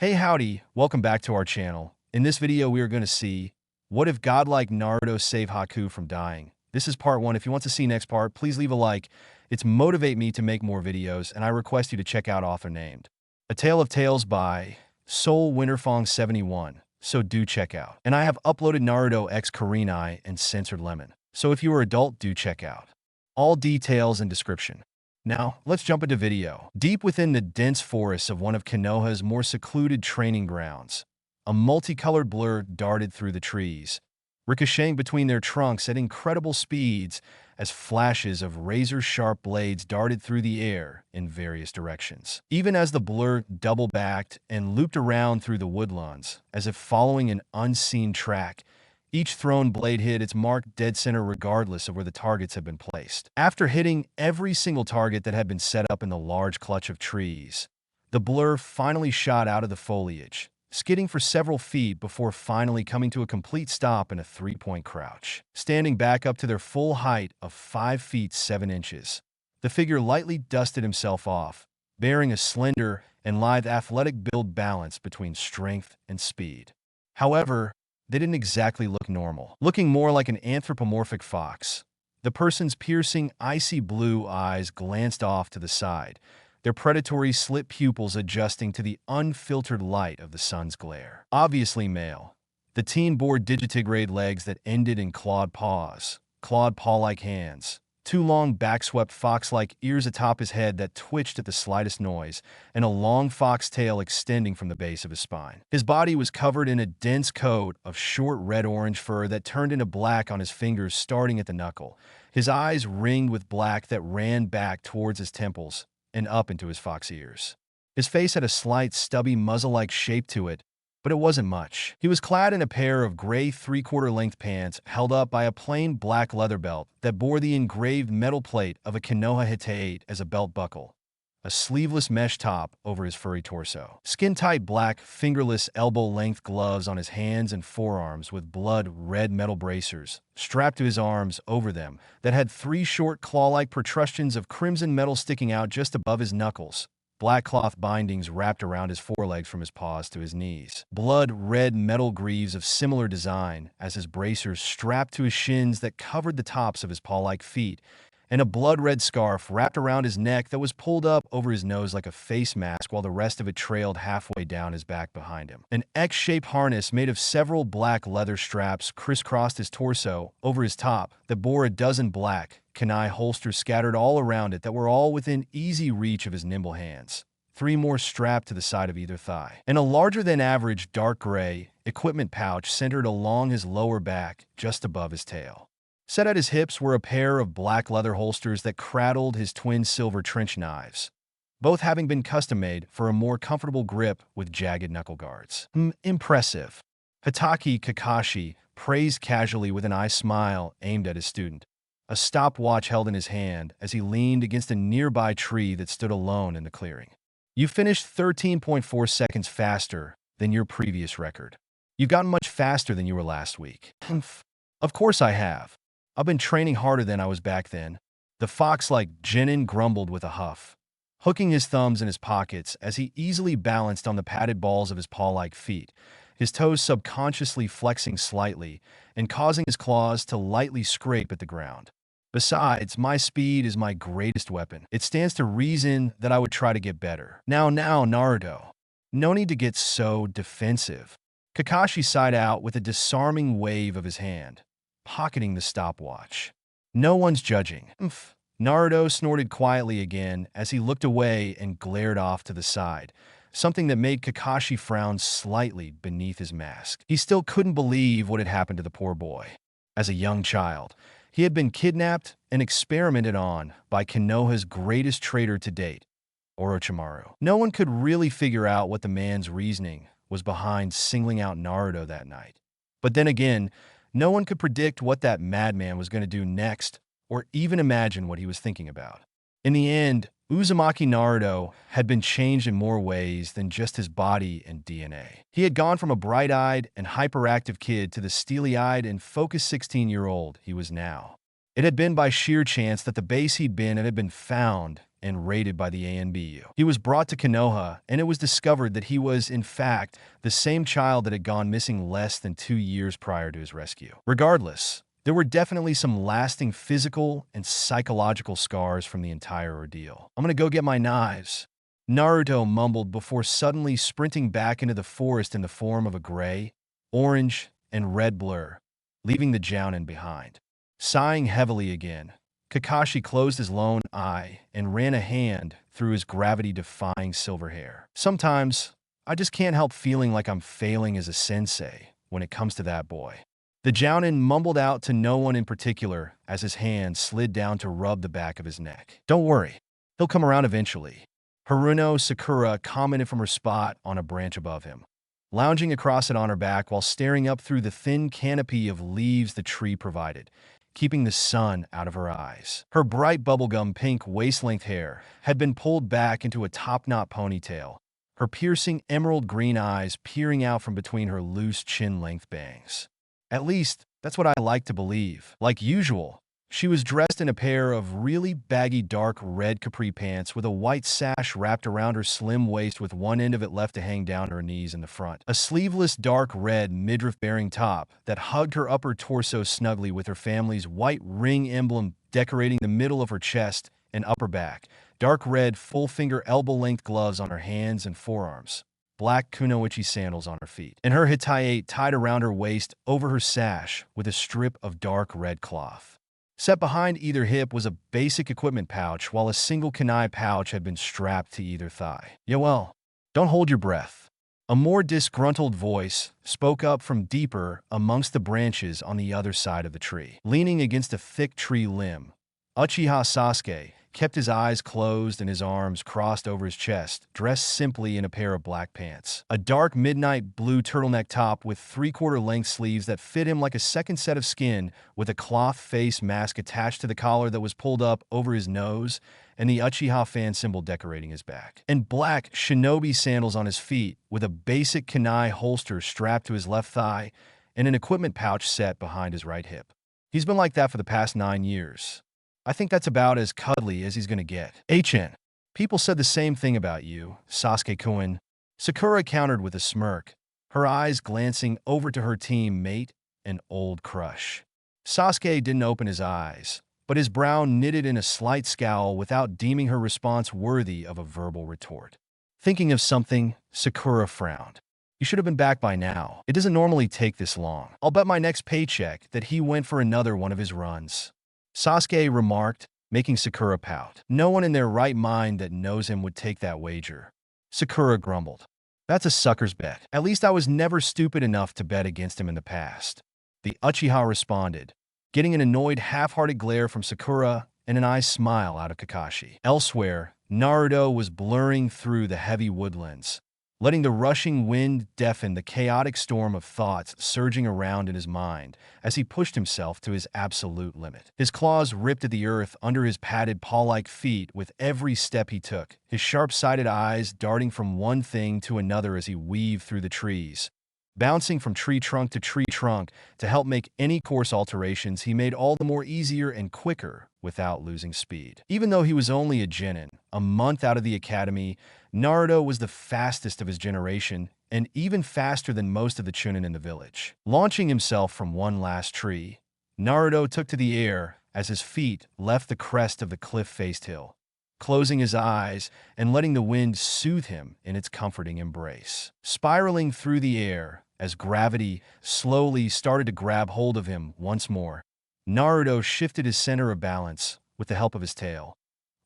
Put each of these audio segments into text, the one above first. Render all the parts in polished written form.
Hey howdy, welcome back to our channel. In this video we are going to see, what if godlike Naruto saved Haku from dying? This is part 1. If you want to see next part, please leave a like. It's motivate me to make more videos, and I request you to check out author named A Tale of Tales by Soul Winterfong 71, so do check out. And I have uploaded Naruto X Kurenai and Censored Lemon, so if you are adult, do check out. All details in description. Now, let's jump into video. Deep within the dense forests of one of Konoha's more secluded training grounds, a multicolored blur darted through the trees, ricocheting between their trunks at incredible speeds as flashes of razor-sharp blades darted through the air in various directions. Even as the blur double-backed and looped around through the woodlands, as if following an unseen track, each thrown blade hit its marked dead center regardless of where the targets had been placed. After hitting every single target that had been set up in the large clutch of trees, the blur finally shot out of the foliage, skidding for several feet before finally coming to a complete stop in a 3-point crouch. Standing back up to their full height of 5 feet 7 inches, the figure lightly dusted himself off, bearing a slender and lithe athletic build balance between strength and speed. However, they didn't exactly look normal, looking more like an anthropomorphic fox. The person's piercing, icy blue eyes glanced off to the side, their predatory slit pupils adjusting to the unfiltered light of the sun's glare. Obviously male, the teen bore digitigrade legs that ended in clawed paw-like hands, 2 long backswept fox-like ears atop his head that twitched at the slightest noise, and a long fox tail extending from the base of his spine. His body was covered in a dense coat of short red-orange fur that turned into black on his fingers starting at the knuckle, his eyes ringed with black that ran back towards his temples and up into his fox ears. His face had a slight, stubby, muzzle-like shape to it, but it wasn't much. He was clad in a pair of gray 3/4-length pants held up by a plain black leather belt that bore the engraved metal plate of a Konoha Hittite as a belt buckle, a sleeveless mesh top over his furry torso, skin-tight black, fingerless elbow-length gloves on his hands and forearms with blood-red metal bracers strapped to his arms over them that had 3 short claw-like protrusions of crimson metal sticking out just above his knuckles. Black cloth bindings wrapped around his forelegs from his paws to his knees. Blood-red metal greaves of similar design as his bracers strapped to his shins that covered the tops of his paw-like feet, and a blood-red scarf wrapped around his neck that was pulled up over his nose like a face mask while the rest of it trailed halfway down his back behind him. An X-shaped harness made of several black leather straps crisscrossed his torso over his top that bore a dozen black kunai holsters scattered all around it that were all within easy reach of his nimble hands. 3 more strapped to the side of either thigh. And a larger-than-average dark gray equipment pouch centered along his lower back just above his tail. Set at his hips were a pair of black leather holsters that cradled his twin silver trench knives, both having been custom-made for a more comfortable grip with jagged knuckle guards. Impressive. Hitaki Kakashi praised casually with an eye smile aimed at his student, a stopwatch held in his hand as he leaned against a nearby tree that stood alone in the clearing. You finished 13.4 seconds faster than your previous record. You've gotten much faster than you were last week. Of course I have. I've been training harder than I was back then. The fox-like genin grumbled with a huff, hooking his thumbs in his pockets as he easily balanced on the padded balls of his paw-like feet, his toes subconsciously flexing slightly and causing his claws to lightly scrape at the ground. Besides, my speed is my greatest weapon. It stands to reason that I would try to get better. Now, Naruto. No need to get so defensive. Kakashi sighed out with a disarming wave of his hand, pocketing the stopwatch. No one's judging. Naruto snorted quietly again as he looked away and glared off to the side, something that made Kakashi frown slightly beneath his mask. He still couldn't believe what had happened to the poor boy. As a young child, he had been kidnapped and experimented on by Konoha's greatest traitor to date, Orochimaru. No one could really figure out what the man's reasoning was behind singling out Naruto that night. But then again, no one could predict what that madman was going to do next or even imagine what he was thinking about. In the end, Uzumaki Naruto had been changed in more ways than just his body and DNA. He had gone from a bright-eyed and hyperactive kid to the steely-eyed and focused 16-year-old he was now. It had been by sheer chance that the base he'd been at had been found and raided by the ANBU. He was brought to Konoha, and it was discovered that he was, in fact, the same child that had gone missing less than 2 years prior to his rescue. Regardless, there were definitely some lasting physical and psychological scars from the entire ordeal. "I'm gonna go get my knives," Naruto mumbled before suddenly sprinting back into the forest in the form of a gray, orange, and red blur, leaving the Jounin behind. Sighing heavily again, Kakashi closed his lone eye and ran a hand through his gravity-defying silver hair. "Sometimes, I just can't help feeling like I'm failing as a sensei when it comes to that boy." The Jounin mumbled out to no one in particular as his hand slid down to rub the back of his neck. "Don't worry, he'll come around eventually," Haruno Sakura commented from her spot on a branch above him, lounging across it on her back while staring up through the thin canopy of leaves the tree provided, keeping the sun out of her eyes. Her bright bubblegum pink waist-length hair had been pulled back into a top-knot ponytail, her piercing emerald green eyes peering out from between her loose chin-length bangs. At least, that's what I like to believe. Like usual, she was dressed in a pair of really baggy dark red capri pants with a white sash wrapped around her slim waist with one end of it left to hang down to her knees in the front. A sleeveless dark red midriff-bearing top that hugged her upper torso snugly with her family's white ring emblem decorating the middle of her chest and upper back. Dark red full-finger elbow-length gloves on her hands and forearms. Black kunoichi sandals on her feet. And her hitae tied around her waist over her sash with a strip of dark red cloth. Set behind either hip was a basic equipment pouch, while a single kunai pouch had been strapped to either thigh. "Yeah, well, don't hold your breath." A more disgruntled voice spoke up from deeper amongst the branches on the other side of the tree. Leaning against a thick tree limb, Uchiha Sasuke kept his eyes closed and his arms crossed over his chest, dressed simply in a pair of black pants. A dark midnight blue turtleneck top with three-quarter-length sleeves that fit him like a second set of skin, with a cloth face mask attached to the collar that was pulled up over his nose, and the Uchiha fan symbol decorating his back. And black shinobi sandals on his feet, with a basic kunai holster strapped to his left thigh, and an equipment pouch set behind his right hip. He's been like that for the past 9 years. I think that's about as cuddly as he's gonna get. "HN, people said the same thing about you, Sasuke-kun," Sakura countered with a smirk, her eyes glancing over to her teammate, an old crush. Sasuke didn't open his eyes, but his brow knitted in a slight scowl without deeming her response worthy of a verbal retort. Thinking of something, Sakura frowned. "You should have been back by now. It doesn't normally take this long. I'll bet my next paycheck that he went for another one of his runs," Sasuke remarked, making Sakura pout. "No one in their right mind that knows him would take that wager," Sakura grumbled. "That's a sucker's bet. At least I was never stupid enough to bet against him in the past," the Uchiha responded, getting an annoyed half-hearted glare from Sakura and an eye smile out of Kakashi. Elsewhere, Naruto was blurring through the heavy woodlands, letting the rushing wind deafen the chaotic storm of thoughts surging around in his mind as he pushed himself to his absolute limit. His claws ripped at the earth under his padded paw-like feet with every step he took, his sharp-sighted eyes darting from one thing to another as he weaved through the trees. Bouncing from tree trunk to tree trunk to help make any course alterations he made all the more easier and quicker without losing speed. Even though he was only a genin, a month out of the academy, Naruto was the fastest of his generation and even faster than most of the chunin in the village. Launching himself from one last tree, Naruto took to the air as his feet left the crest of the cliff-faced hill, closing his eyes and letting the wind soothe him in its comforting embrace. Spiraling through the air as gravity slowly started to grab hold of him once more, Naruto shifted his center of balance with the help of his tail,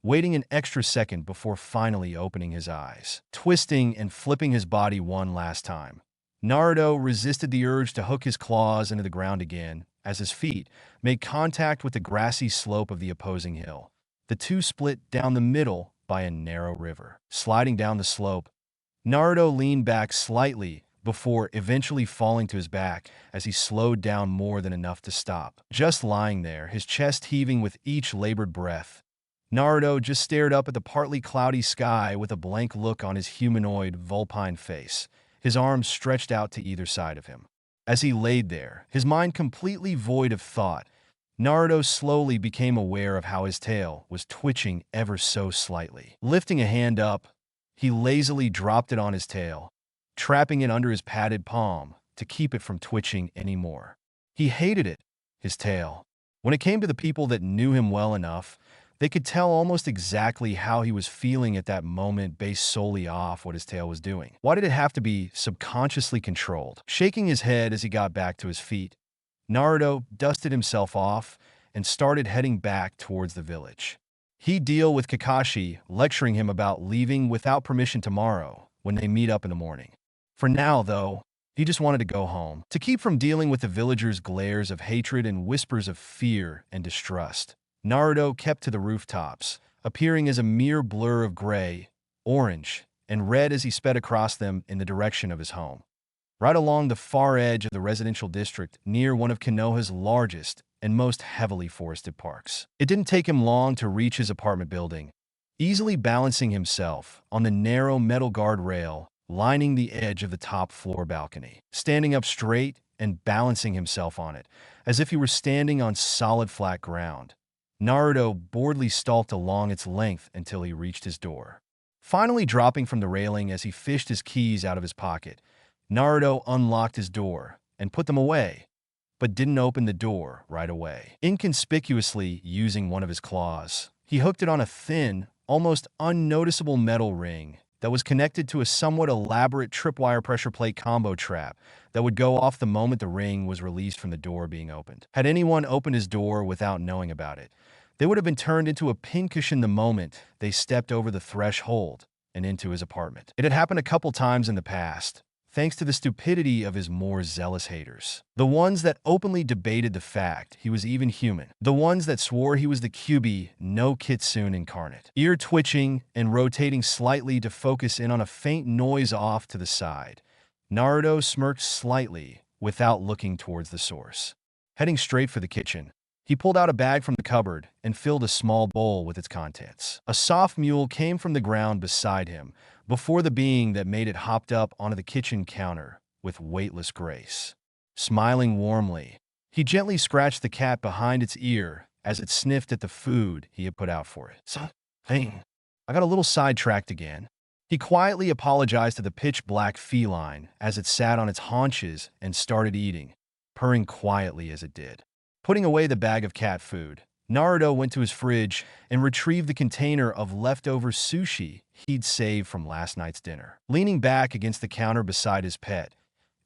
waiting an extra second before finally opening his eyes. Twisting and flipping his body one last time, Naruto resisted the urge to hook his claws into the ground again as his feet made contact with the grassy slope of the opposing hill. The two split down the middle by a narrow river. Sliding down the slope, Naruto leaned back slightly before eventually falling to his back as he slowed down more than enough to stop. Just lying there, his chest heaving with each labored breath, Naruto just stared up at the partly cloudy sky with a blank look on his humanoid, vulpine face, his arms stretched out to either side of him. As he laid there, his mind completely void of thought, Naruto slowly became aware of how his tail was twitching ever so slightly. Lifting a hand up, he lazily dropped it on his tail, trapping it under his padded palm to keep it from twitching anymore. He hated it, his tail. When it came to the people that knew him well enough, they could tell almost exactly how he was feeling at that moment based solely off what his tail was doing. Why did it have to be subconsciously controlled? Shaking his head as he got back to his feet, Naruto dusted himself off and started heading back towards the village. He'd deal with Kakashi lecturing him about leaving without permission tomorrow when they meet up in the morning. For now, though, he just wanted to go home, to keep from dealing with the villagers' glares of hatred and whispers of fear and distrust. Naruto kept to the rooftops, appearing as a mere blur of gray, orange, and red as he sped across them in the direction of his home. Right along the far edge of the residential district, near one of Konoha's largest and most heavily forested parks. It didn't take him long to reach his apartment building, easily balancing himself on the narrow metal guardrail lining the edge of the top floor balcony. Standing up straight and balancing himself on it, as if he were standing on solid flat ground, Naruto boredly stalked along its length until he reached his door. Finally dropping from the railing as he fished his keys out of his pocket, Naruto unlocked his door and put them away, but didn't open the door right away. Inconspicuously using one of his claws, he hooked it on a thin, almost unnoticeable metal ring that was connected to a somewhat elaborate tripwire pressure plate combo trap that would go off the moment the ring was released from the door being opened. Had anyone opened his door without knowing about it, they would have been turned into a pincushion the moment they stepped over the threshold and into his apartment. It had happened a couple times in the past, thanks to the stupidity of his more zealous haters. The ones that openly debated the fact he was even human. The ones that swore he was the Kyuubi no Kitsune incarnate. Ear twitching and rotating slightly to focus in on a faint noise off to the side, Naruto smirked slightly without looking towards the source. Heading straight for the kitchen, he pulled out a bag from the cupboard and filled a small bowl with its contents. A soft mule came from the ground beside him, before the being that made it hopped up onto the kitchen counter with weightless grace. Smiling warmly, he gently scratched the cat behind its ear as it sniffed at the food he had put out for it. Something. I got a little sidetracked again. He quietly apologized to the pitch-black feline as it sat on its haunches and started eating, purring quietly as it did. Putting away the bag of cat food, Naruto went to his fridge and retrieved the container of leftover sushi he'd saved from last night's dinner. Leaning back against the counter beside his pet,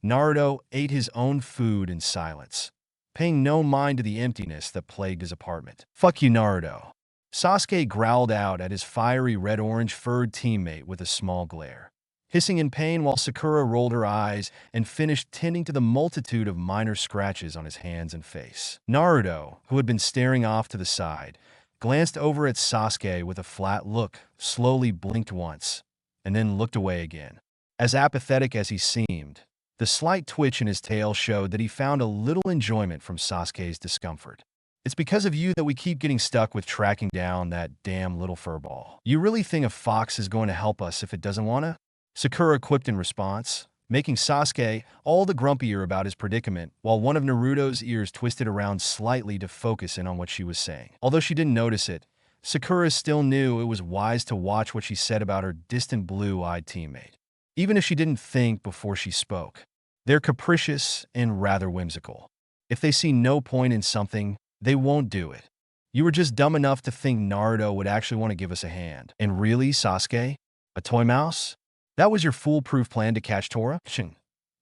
Naruto ate his own food in silence, paying no mind to the emptiness that plagued his apartment. "Fuck you, Naruto." Sasuke growled out at his fiery red-orange furred teammate with a small glare, hissing in pain while Sakura rolled her eyes and finished tending to the multitude of minor scratches on his hands and face. Naruto, who had been staring off to the side, glanced over at Sasuke with a flat look, slowly blinked once, and then looked away again. As apathetic as he seemed, the slight twitch in his tail showed that he found a little enjoyment from Sasuke's discomfort. "It's because of you that we keep getting stuck with tracking down that damn little furball. You really think a fox is going to help us if it doesn't want to?" Sakura quipped in response, making Sasuke all the grumpier about his predicament, while one of Naruto's ears twisted around slightly to focus in on what she was saying. Although she didn't notice it, Sakura still knew it was wise to watch what she said about her distant blue-eyed teammate, even if she didn't think before she spoke. They're capricious and rather whimsical. If they see no point in something, they won't do it. You were just dumb enough to think Naruto would actually want to give us a hand. And really, Sasuke? A toy mouse? That was your foolproof plan to catch Tora?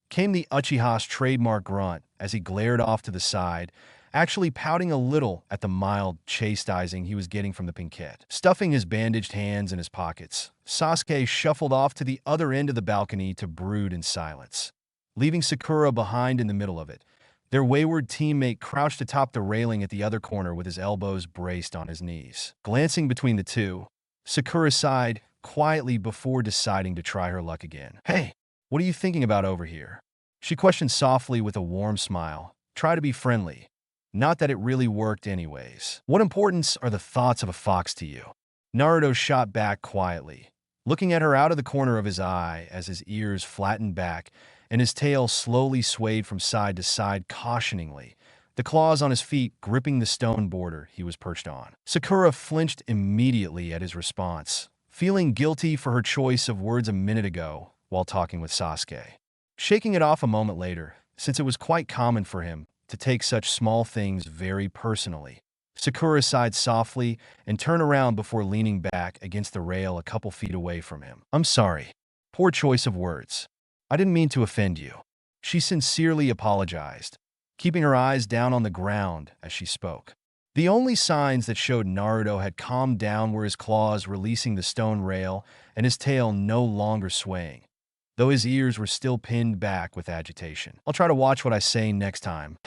Came the Uchiha's trademark grunt as he glared off to the side, actually pouting a little at the mild chastising he was getting from the pinkette. Stuffing his bandaged hands in his pockets, Sasuke shuffled off to the other end of the balcony to brood in silence, leaving Sakura behind in the middle of it. Their wayward teammate crouched atop the railing at the other corner with his elbows braced on his knees. Glancing between the two, Sakura sighed quietly before deciding to try her luck again. "Hey, what are you thinking about over here?" She questioned softly with a warm smile. "Try to be friendly. Not that it really worked anyways. What importance are the thoughts of a fox to you?" Naruto shot back quietly, looking at her out of the corner of his eye as his ears flattened back and his tail slowly swayed from side to side cautioningly, the claws on his feet gripping the stone border he was perched on. Sakura flinched immediately at his response, feeling guilty for her choice of words a minute ago while talking with Sasuke. Shaking it off a moment later, since it was quite common for him to take such small things very personally, Sakura sighed softly and turned around before leaning back against the rail a couple feet away from him. "I'm sorry. Poor choice of words. I didn't mean to offend you." She sincerely apologized, keeping her eyes down on the ground as she spoke. The only signs that showed Naruto had calmed down were his claws releasing the stone rail and his tail no longer swaying, though his ears were still pinned back with agitation. "I'll try to watch what I say next time.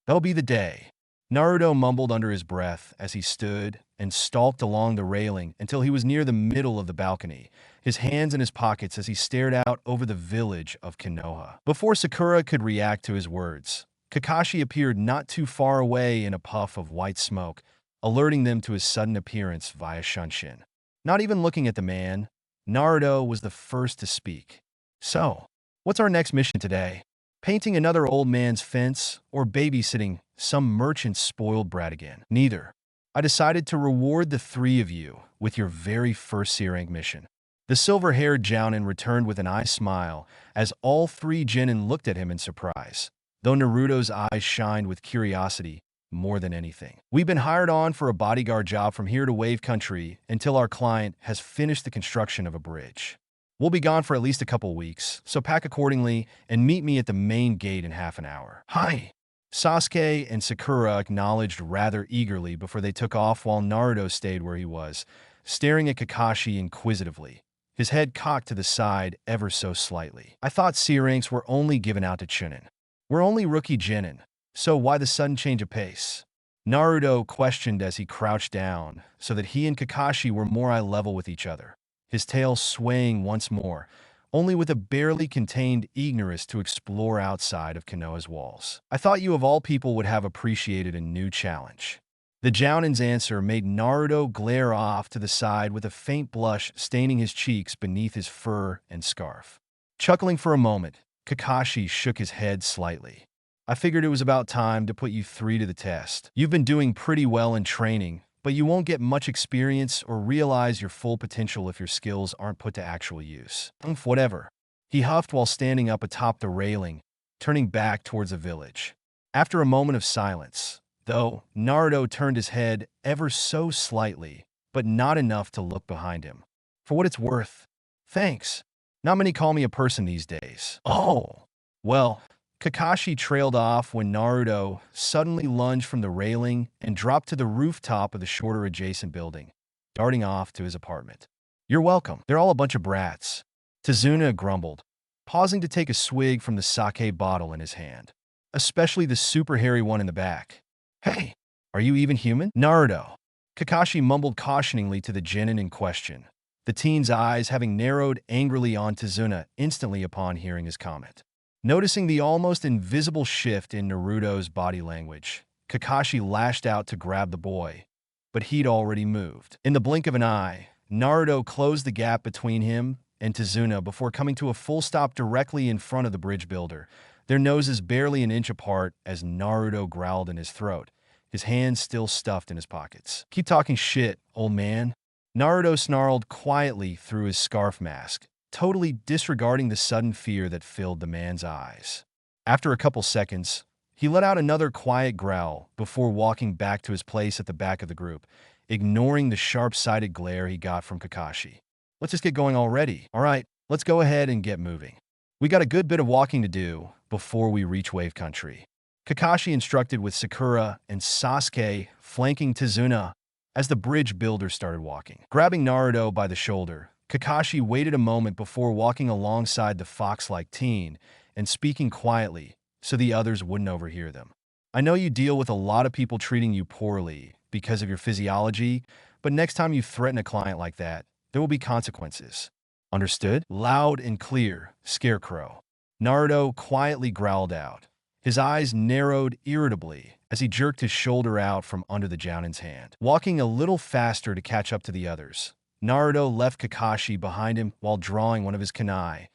That'll be the day," Naruto mumbled under his breath as he stood and stalked along the railing until he was near the middle of the balcony, his hands in his pockets as he stared out over the village of Konoha. Before Sakura could react to his words, Kakashi appeared not too far away in a puff of white smoke, alerting them to his sudden appearance via Shunshin. Not even looking at the man, Naruto was the first to speak. "So, what's our next mission today? Painting another old man's fence or babysitting some merchant's spoiled brat again?" "Neither. I decided to reward the three of you with your very first C-rank mission." The silver-haired Jounin returned with an eye smile as all three genin looked at him in surprise, though Naruto's eyes shined with curiosity more than anything. "We've been hired on for a bodyguard job from here to Wave Country until our client has finished the construction of a bridge. We'll be gone for at least a couple weeks, so pack accordingly and meet me at the main gate in half an hour." "Hi!" Sasuke and Sakura acknowledged rather eagerly before they took off while Naruto stayed where he was, staring at Kakashi inquisitively, his head cocked to the side ever so slightly. "I thought C-ranks were only given out to Chunin. We're only rookie genin, so why the sudden change of pace?" Naruto questioned as he crouched down so that he and Kakashi were more eye level with each other, his tail swaying once more, only with a barely contained eagerness to explore outside of Konoha's walls. "I thought you of all people would have appreciated a new challenge." The Jounin's answer made Naruto glare off to the side with a faint blush staining his cheeks beneath his fur and scarf. Chuckling for a moment, Kakashi shook his head slightly. "I figured it was about time to put you three to the test. You've been doing pretty well in training, but you won't get much experience or realize your full potential if your skills aren't put to actual use." Whatever," he huffed while standing up atop the railing, turning back towards the village. After a moment of silence, though, Naruto turned his head ever so slightly, but not enough to look behind him. "For what it's worth, thanks. Not many call me a person these days." "Oh, well," Kakashi trailed off when Naruto suddenly lunged from the railing and dropped to the rooftop of the shorter adjacent building, darting off to his apartment. "You're welcome. They're all a bunch of brats," Tazuna grumbled, pausing to take a swig from the sake bottle in his hand. "Especially the super hairy one in the back." "Hey, are you even human?" "Naruto," Kakashi mumbled cautioningly to the genin in question, the teen's eyes having narrowed angrily on Tazuna instantly upon hearing his comment. Noticing the almost invisible shift in Naruto's body language, Kakashi lashed out to grab the boy, but he'd already moved. In the blink of an eye, Naruto closed the gap between him and Tazuna before coming to a full stop directly in front of the bridge builder, their noses barely an inch apart as Naruto growled in his throat, his hands still stuffed in his pockets. "Keep talking shit, old man," Naruto snarled quietly through his scarf mask, totally disregarding the sudden fear that filled the man's eyes. After a couple seconds, he let out another quiet growl before walking back to his place at the back of the group, ignoring the sharp-sighted glare he got from Kakashi. "Let's just get going already. All right, let's go ahead and get moving. We got a good bit of walking to do before we reach Wave Country," Kakashi instructed with Sakura and Sasuke flanking Tazuna as the bridge builder started walking. Grabbing Naruto by the shoulder, Kakashi waited a moment before walking alongside the fox-like teen and speaking quietly so the others wouldn't overhear them. "I know you deal with a lot of people treating you poorly because of your physiology, but next time you threaten a client like that, there will be consequences. Understood?" Loud and clear, Scarecrow, Naruto quietly growled out. His eyes narrowed irritably as he jerked his shoulder out from under the Jounin's hand. Walking a little faster to catch up to the others, Naruto left Kakashi behind him while drawing one of his kunai,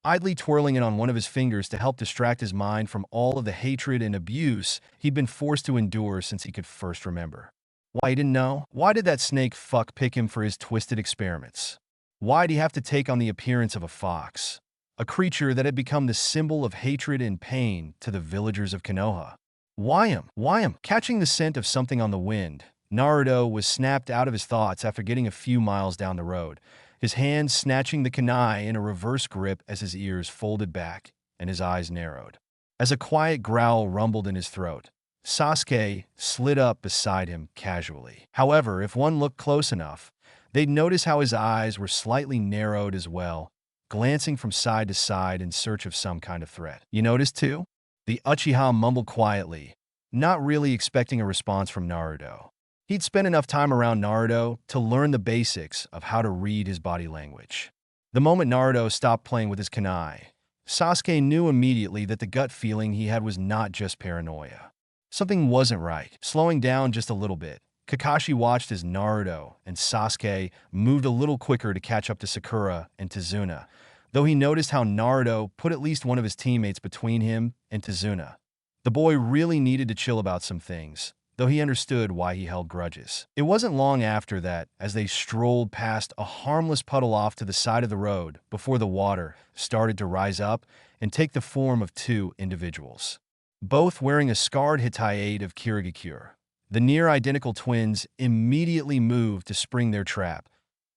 idly twirling it on one of his fingers to help distract his mind from all of the hatred and abuse he'd been forced to endure since he could first remember. Why, he didn't know? Why did that snake fuck pick him for his twisted experiments? Why'd he have to take on the appearance of a fox? A creature that had become the symbol of hatred and pain to the villagers of Konoha. Why him? Why him? Catching the scent of something on the wind, Naruto was snapped out of his thoughts after getting a few miles down the road, his hands snatching the kunai in a reverse grip as his ears folded back and his eyes narrowed. As a quiet growl rumbled in his throat, Sasuke slid up beside him casually. However, if one looked close enough, they'd notice how his eyes were slightly narrowed as well, glancing from side to side in search of some kind of threat. You noticed too? The Uchiha mumbled quietly, not really expecting a response from Naruto. He'd spent enough time around Naruto to learn the basics of how to read his body language. The moment Naruto stopped playing with his kunai, Sasuke knew immediately that the gut feeling he had was not just paranoia. Something wasn't right. Slowing down just a little bit, Kakashi watched as Naruto and Sasuke moved a little quicker to catch up to Sakura and Tazuna, though he noticed how Naruto put at least one of his teammates between him and Tazuna. The boy really needed to chill about some things, though he understood why he held grudges. It wasn't long after that, as they strolled past a harmless puddle off to the side of the road before the water started to rise up and take the form of two individuals, both wearing a scarred Hittite of Kirigakure. The near-identical twins immediately moved to spring their trap.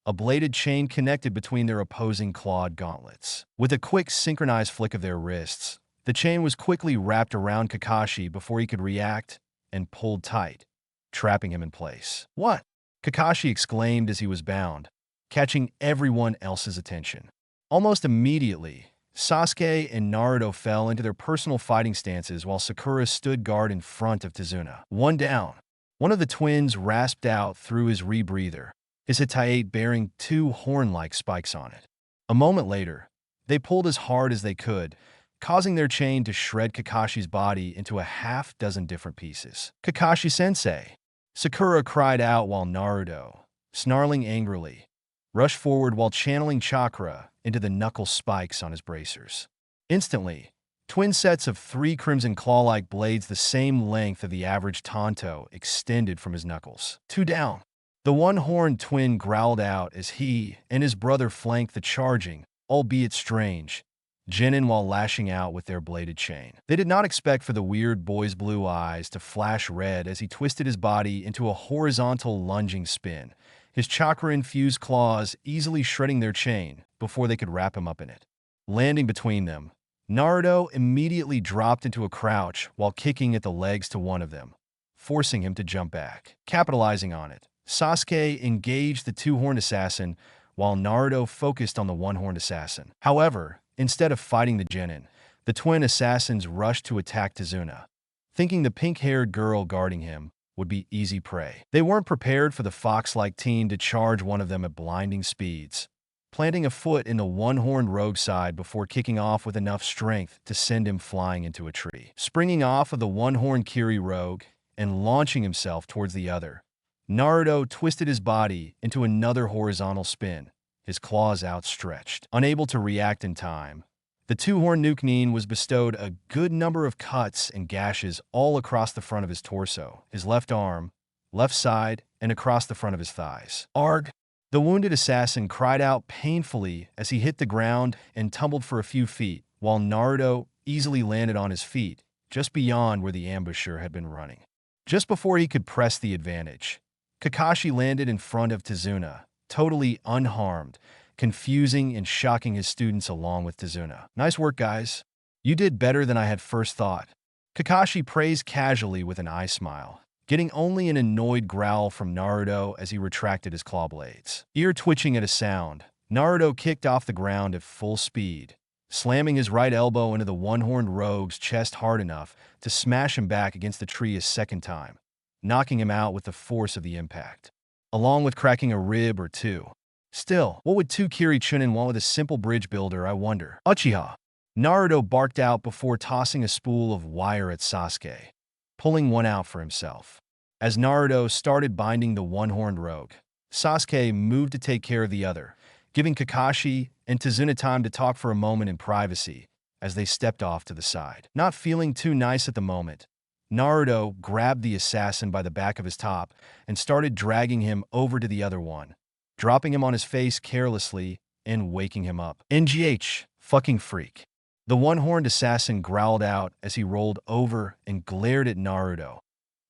A bladed chain connected between their opposing clawed gauntlets. With a quick synchronized flick of their wrists, the chain was quickly wrapped around Kakashi before he could react and pulled tight, trapping him in place. "What?" Kakashi exclaimed as he was bound, catching everyone else's attention. Almost immediately, Sasuke and Naruto fell into their personal fighting stances while Sakura stood guard in front of Tazuna. One down. One of the twins rasped out through his rebreather, his Hittite bearing two horn-like spikes on it. A moment later, they pulled as hard as they could, causing their chain to shred Kakashi's body into a half-dozen different pieces. "Kakashi-sensei!" Sakura cried out while Naruto, snarling angrily, rushed forward while channeling chakra into the knuckle spikes on his bracers. Instantly, twin sets of three crimson claw-like blades the same length of the average Tonto extended from his knuckles. Two down. The one-horned twin growled out as he and his brother flanked the charging, albeit strange, Genin while lashing out with their bladed chain. They did not expect for the weird boy's blue eyes to flash red as he twisted his body into a horizontal lunging spin, his chakra-infused claws easily shredding their chain before they could wrap him up in it. Landing between them, Naruto immediately dropped into a crouch while kicking at the legs to one of them, forcing him to jump back. Capitalizing on it, Sasuke engaged the two-horned assassin while Naruto focused on the one-horned assassin. However, instead of fighting the Genin, the twin assassins rushed to attack Tazuna, thinking the pink-haired girl guarding him would be easy prey. They weren't prepared for the fox-like teen to charge one of them at blinding speeds, planting a foot in the one-horned rogue side before kicking off with enough strength to send him flying into a tree. Springing off of the one-horned Kiri rogue and launching himself towards the other, Naruto twisted his body into another horizontal spin, his claws outstretched. Unable to react in time, the two-horned Nukenin was bestowed a good number of cuts and gashes all across the front of his torso, his left arm, left side, and across the front of his thighs. "Arg!" The wounded assassin cried out painfully as he hit the ground and tumbled for a few feet, while Naruto easily landed on his feet, just beyond where the ambusher had been running. Just before he could press the advantage, Kakashi landed in front of Tazuna, totally unharmed, confusing and shocking his students along with Tazuna. "Nice work, guys. You did better than I had first thought." Kakashi praised casually with an eye smile, getting only an annoyed growl from Naruto as he retracted his claw blades. Ear twitching at a sound, Naruto kicked off the ground at full speed, slamming his right elbow into the one-horned rogue's chest hard enough to smash him back against the tree a second time, knocking him out with the force of the impact, along with cracking a rib or two. Still, what would two Kiri Chunin want with a simple bridge builder, I wonder? "Uchiha!" Naruto barked out before tossing a spool of wire at Sasuke, pulling one out for himself. As Naruto started binding the one-horned rogue, Sasuke moved to take care of the other, giving Kakashi and Tazuna time to talk for a moment in privacy as they stepped off to the side. Not feeling too nice at the moment, Naruto grabbed the assassin by the back of his top and started dragging him over to the other one, dropping him on his face carelessly and waking him up. NGH, fucking freak. The one-horned assassin growled out as he rolled over and glared at Naruto,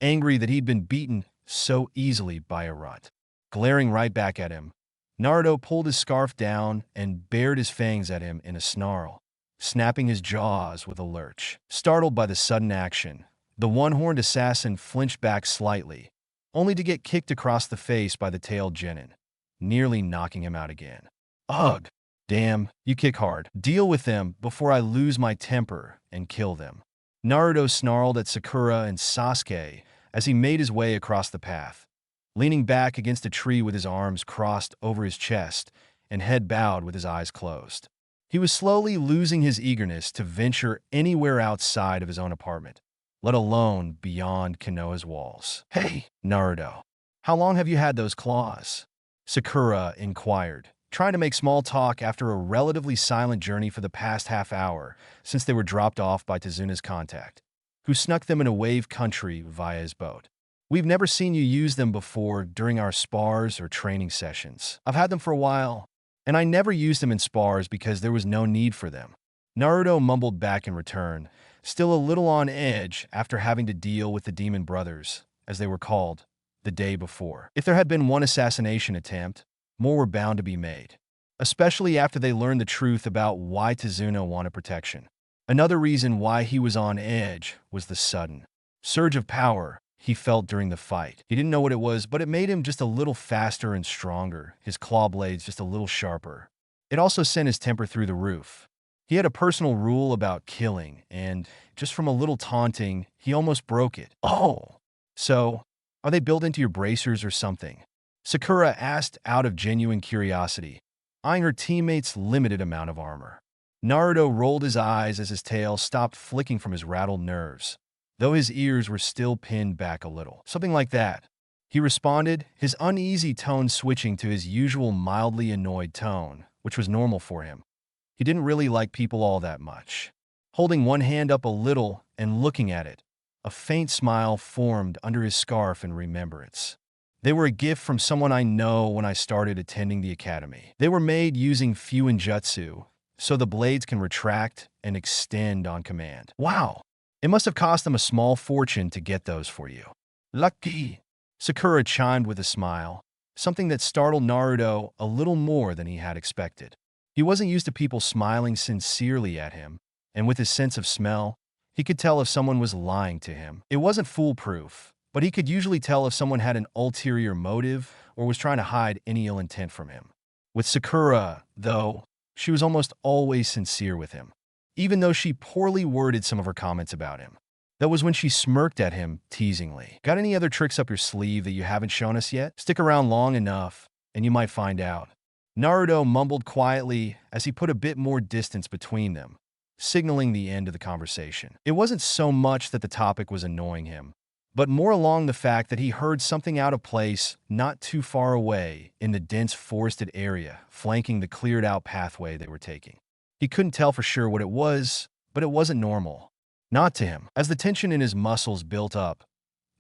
angry that he'd been beaten so easily by a runt. Glaring right back at him, Naruto pulled his scarf down and bared his fangs at him in a snarl, snapping his jaws with a lurch. Startled by the sudden action, the one-horned assassin flinched back slightly, only to get kicked across the face by the tailed genin, nearly knocking him out again. Ugh! Damn, you kick hard. Deal with them before I lose my temper and kill them. Naruto snarled at Sakura and Sasuke as he made his way across the path, leaning back against a tree with his arms crossed over his chest and head bowed with his eyes closed. He was slowly losing his eagerness to venture anywhere outside of his own apartment, let alone beyond Konoha's walls. Hey, Naruto, how long have you had those claws? Sakura inquired, trying to make small talk after a relatively silent journey for the past half hour since they were dropped off by Tazuna's contact, who snuck them in a wave country via his boat. We've never seen you use them before during our spars or training sessions. I've had them for a while, and I never used them in spars because there was no need for them. Naruto mumbled back in return, still a little on edge after having to deal with the Demon Brothers, as they were called, the day before. If there had been one assassination attempt, more were bound to be made, especially after they learned the truth about why Tazuna wanted protection. Another reason why he was on edge was the sudden surge of power he felt during the fight. He didn't know what it was, but it made him just a little faster and stronger, his claw blades just a little sharper. It also sent his temper through the roof. He had a personal rule about killing, and just from a little taunting, he almost broke it. Oh! So, are they built into your bracers or something? Sakura asked out of genuine curiosity, eyeing her teammate's limited amount of armor. Naruto rolled his eyes as his tail stopped flicking from his rattled nerves, though his ears were still pinned back a little. Something like that. He responded, his uneasy tone switching to his usual mildly annoyed tone, which was normal for him. He didn't really like people all that much. Holding one hand up a little and looking at it, a faint smile formed under his scarf in remembrance. They were a gift from someone I know when I started attending the academy. They were made using Fuinjutsu, so the blades can retract and extend on command. Wow! It must have cost them a small fortune to get those for you. Lucky! Sakura chimed with a smile, something that startled Naruto a little more than he had expected. He wasn't used to people smiling sincerely at him, and with his sense of smell, he could tell if someone was lying to him. It wasn't foolproof, but he could usually tell if someone had an ulterior motive or was trying to hide any ill intent from him. With Sakura, though, she was almost always sincere with him, even though she poorly worded some of her comments about him. That was when she smirked at him teasingly. Got any other tricks up your sleeve that you haven't shown us yet? Stick around long enough, and you might find out. Naruto mumbled quietly as he put a bit more distance between them, signaling the end of the conversation. It wasn't so much that the topic was annoying him, but more along the fact that he heard something out of place not too far away in the dense forested area flanking the cleared-out pathway they were taking. He couldn't tell for sure what it was, but it wasn't normal. Not to him. As the tension in his muscles built up,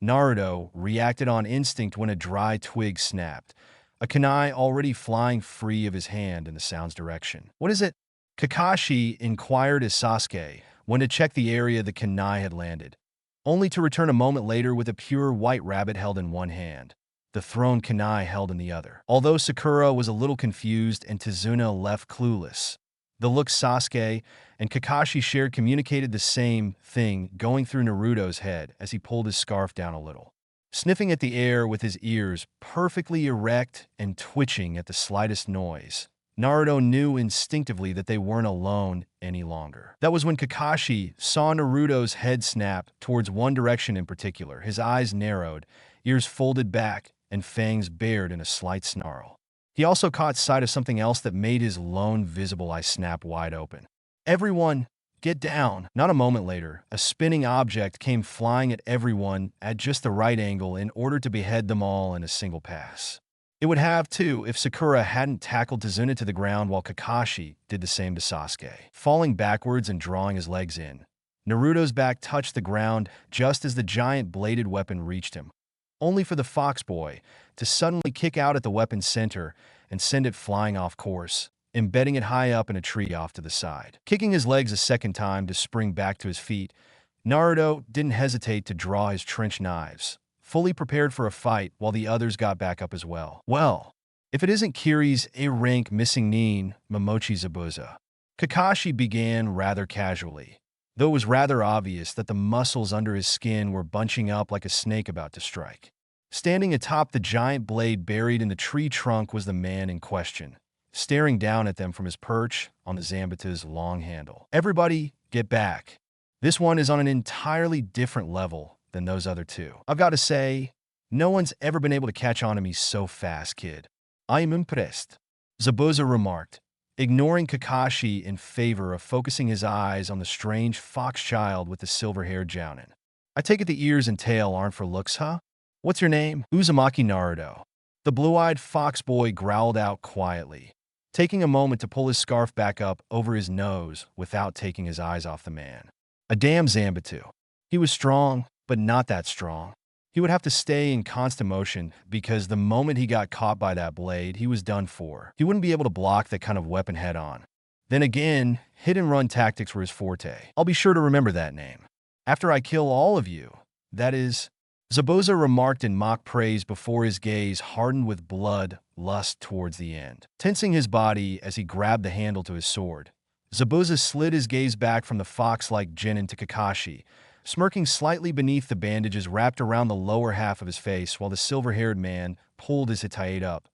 Naruto reacted on instinct when a dry twig snapped, a kunai already flying free of his hand in the sound's direction. What is it? Kakashi inquired as Sasuke went to check the area the kunai had landed, only to return a moment later with a pure white rabbit held in one hand, the thrown kunai held in the other. Although Sakura was a little confused and Tazuna left clueless, the look Sasuke and Kakashi shared communicated the same thing going through Naruto's head as he pulled his scarf down a little, sniffing at the air with his ears perfectly erect and twitching at the slightest noise. Naruto knew instinctively that they weren't alone any longer. That was when Kakashi saw Naruto's head snap towards one direction in particular, his eyes narrowed, ears folded back, and fangs bared in a slight snarl. He also caught sight of something else that made his lone visible eye snap wide open. Everyone, get down! Not a moment later, a spinning object came flying at everyone at just the right angle in order to behead them all in a single pass. It would have, too, if Sakura hadn't tackled Tazuna to the ground while Kakashi did the same to Sasuke, falling backwards and drawing his legs in. Naruto's back touched the ground just as the giant bladed weapon reached him, only for the Fox Boy to suddenly kick out at the weapon's center and send it flying off course, embedding it high up in a tree off to the side. Kicking his legs a second time to spring back to his feet, Naruto didn't hesitate to draw his trench knives, fully prepared for a fight while the others got back up as well. Well, if it isn't Kiri's A-rank missing nin, Momochi Zabuza. Kakashi began rather casually, though it was rather obvious that the muscles under his skin were bunching up like a snake about to strike. Standing atop the giant blade buried in the tree trunk was the man in question, staring down at them from his perch on the Zambata's long handle. Everybody, get back. This one is on an entirely different level than those other two. I've got to say, no one's ever been able to catch on to me so fast, kid. I am impressed, Zabuza remarked, ignoring Kakashi in favor of focusing his eyes on the strange fox child with the silver-haired jounin. I take it the ears and tail aren't for looks, huh? What's your name? Uzumaki Naruto. The blue-eyed fox boy growled out quietly, taking a moment to pull his scarf back up over his nose without taking his eyes off the man. A damn Zambatu. He was strong, but not that strong. He would have to stay in constant motion because the moment he got caught by that blade, he was done for. He wouldn't be able to block that kind of weapon head-on. Then again, hit-and-run tactics were his forte. I'll be sure to remember that name. After I kill all of you, that is, Zabuza remarked in mock praise before his gaze hardened with blood lust towards the end. Tensing his body as he grabbed the handle to his sword, Zabuza slid his gaze back from the fox-like genin to Kakashi, smirking slightly beneath the bandages wrapped around the lower half of his face while the silver-haired man pulled his Hitai up,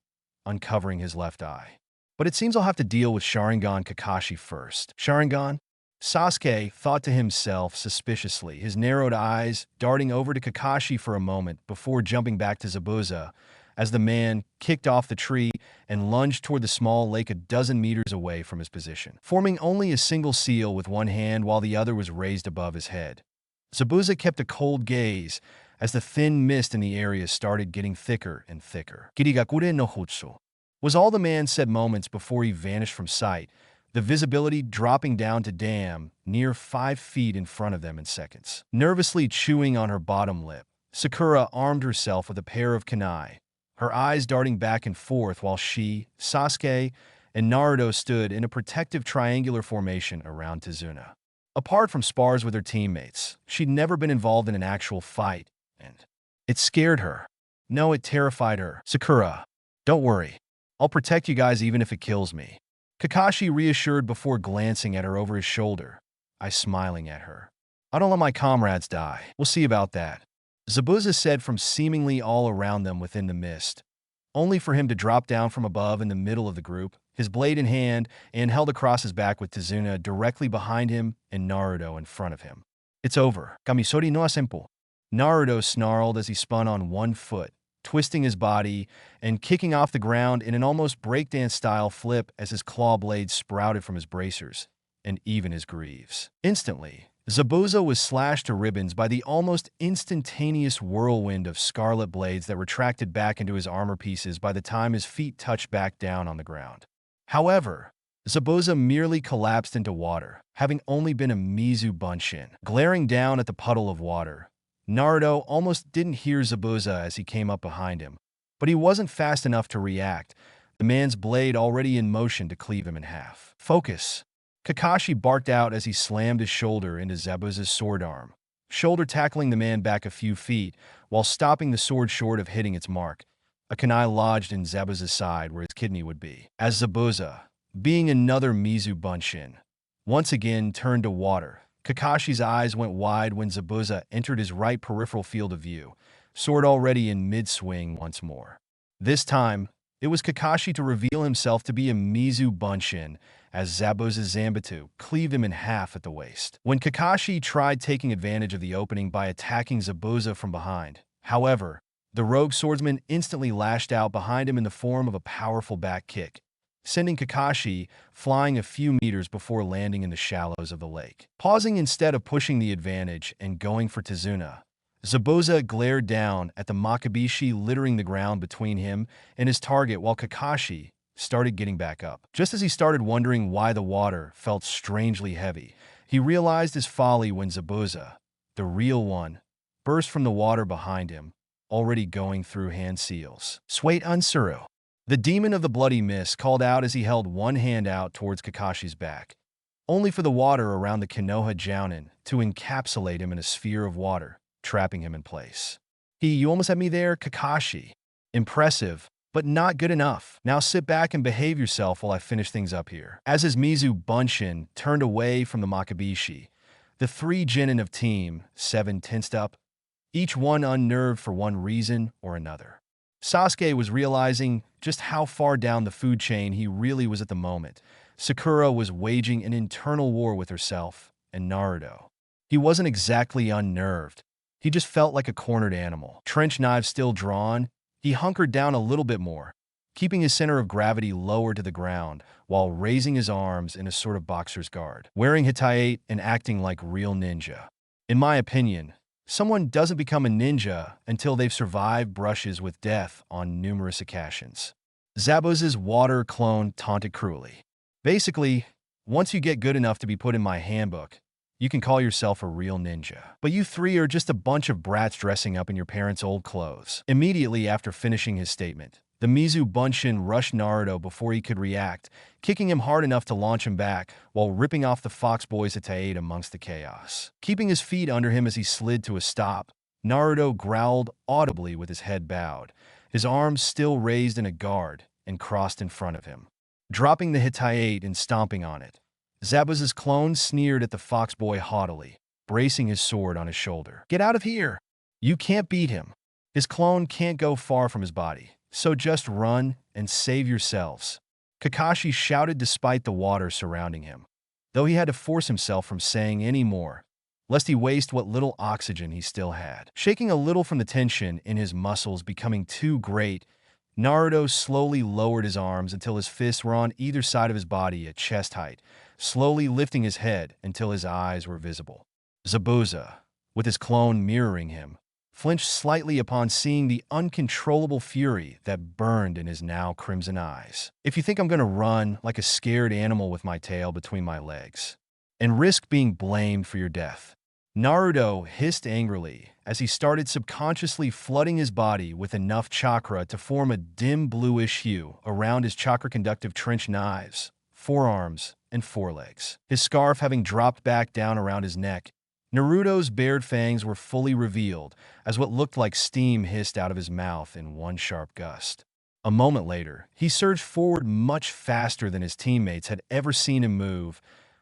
uncovering his left eye. But it seems I'll have to deal with Sharingan Kakashi first. Sharingan? Sasuke thought to himself suspiciously, his narrowed eyes darting over to Kakashi for a moment before jumping back to Zabuza as the man kicked off the tree and lunged toward the small lake a dozen meters away from his position, forming only a single seal with one hand while the other was raised above his head. Zabuza kept a cold gaze as the thin mist in the area started getting thicker and thicker. Kirigakure no Hutsu was all the man said moments before he vanished from sight, the visibility dropping down to damn near 5 feet in front of them in seconds. Nervously chewing on her bottom lip, Sakura armed herself with a pair of kunai, her eyes darting back and forth while she, Sasuke, and Naruto stood in a protective triangular formation around Tazuna. Apart from spars with her teammates, she'd never been involved in an actual fight, and it scared her. No, it terrified her. Sakura, don't worry. I'll protect you guys even if it kills me. Kakashi reassured before glancing at her over his shoulder, eyes smiling at her. I don't let my comrades die. We'll see about that, Zabuza said from seemingly all around them within the mist, only for him to drop down from above in the middle of the group, his blade in hand and held across his back with Tazuna directly behind him and Naruto in front of him. It's over. Kamisori no Asenpo. Naruto snarled as he spun on one foot, twisting his body and kicking off the ground in an almost breakdance-style flip as his claw blades sprouted from his bracers, and even his greaves. Instantly, Zabuza was slashed to ribbons by the almost instantaneous whirlwind of scarlet blades that retracted back into his armor pieces by the time his feet touched back down on the ground. However, Zabuza merely collapsed into water, having only been a Mizu Bunshin. Glaring down at the puddle of water, Naruto almost didn't hear Zabuza as he came up behind him, but he wasn't fast enough to react, the man's blade already in motion to cleave him in half. Focus! Kakashi barked out as he slammed his shoulder into Zabuza's sword arm, shoulder tackling the man back a few feet while stopping the sword short of hitting its mark, a kunai lodged in Zabuza's side where his kidney would be. As Zabuza, being another Mizu Bunshin, once again turned to water, Kakashi's eyes went wide when Zabuza entered his right peripheral field of view, sword already in mid-swing once more. This time, it was Kakashi to reveal himself to be a Mizu Bunshin as Zabuza's Zambatu cleaved him in half at the waist. When Kakashi tried taking advantage of the opening by attacking Zabuza from behind, however, the rogue swordsman instantly lashed out behind him in the form of a powerful back kick, sending Kakashi flying a few meters before landing in the shallows of the lake. Pausing instead of pushing the advantage and going for Tazuna, Zabuza glared down at the Makabishi littering the ground between him and his target while Kakashi started getting back up. Just as he started wondering why the water felt strangely heavy, he realized his folly when Zabuza, the real one, burst from the water behind him, already going through hand seals. Swait Unsuru. The demon of the bloody mist called out as he held one hand out towards Kakashi's back, only for the water around the Konoha Jounin to encapsulate him in a sphere of water, trapping him in place. You almost had me there, Kakashi. Impressive, but not good enough. Now sit back and behave yourself while I finish things up here. As his Mizu Bunshin turned away from the Makabishi, the three genin of Team 7 tensed up, each one unnerved for one reason or another. Sasuke was realizing just how far down the food chain he really was at the moment. Sakura was waging an internal war with herself and Naruto. He wasn't exactly unnerved. He just felt like a cornered animal. Trench knives still drawn, he hunkered down a little bit more, keeping his center of gravity lower to the ground while raising his arms in a sort of boxer's guard, wearing hitayate and acting like real ninja. In my opinion, someone doesn't become a ninja until they've survived brushes with death on numerous occasions. Zabuza's water clone taunted cruelly. Basically, once you get good enough to be put in my handbook, you can call yourself a real ninja. But you three are just a bunch of brats dressing up in your parents' old clothes. Immediately after finishing his statement, the Mizu Bunshin rushed Naruto before he could react, kicking him hard enough to launch him back while ripping off the Fox Boy's hitayate amongst the chaos. Keeping his feet under him as he slid to a stop, Naruto growled audibly with his head bowed, his arms still raised in a guard and crossed in front of him. Dropping the hitayate and stomping on it, Zabuza's clone sneered at the Fox Boy haughtily, bracing his sword on his shoulder. Get out of here! You can't beat him. His clone can't go far from his body, so just run and save yourselves. Kakashi shouted despite the water surrounding him, though he had to force himself from saying any more, lest he waste what little oxygen he still had. Shaking a little from the tension in his muscles becoming too great, Naruto slowly lowered his arms until his fists were on either side of his body at chest height, slowly lifting his head until his eyes were visible. Zabuza, with his clone mirroring him, flinched slightly upon seeing the uncontrollable fury that burned in his now crimson eyes. If you think I'm going to run like a scared animal with my tail between my legs and risk being blamed for your death, Naruto hissed angrily as he started subconsciously flooding his body with enough chakra to form a dim bluish hue around his chakra-conductive trench knives, forearms, and forelegs. His scarf having dropped back down around his neck, Naruto's bared fangs were fully revealed as what looked like steam hissed out of his mouth in one sharp gust. A moment later, he surged forward much faster than his teammates had ever seen him move,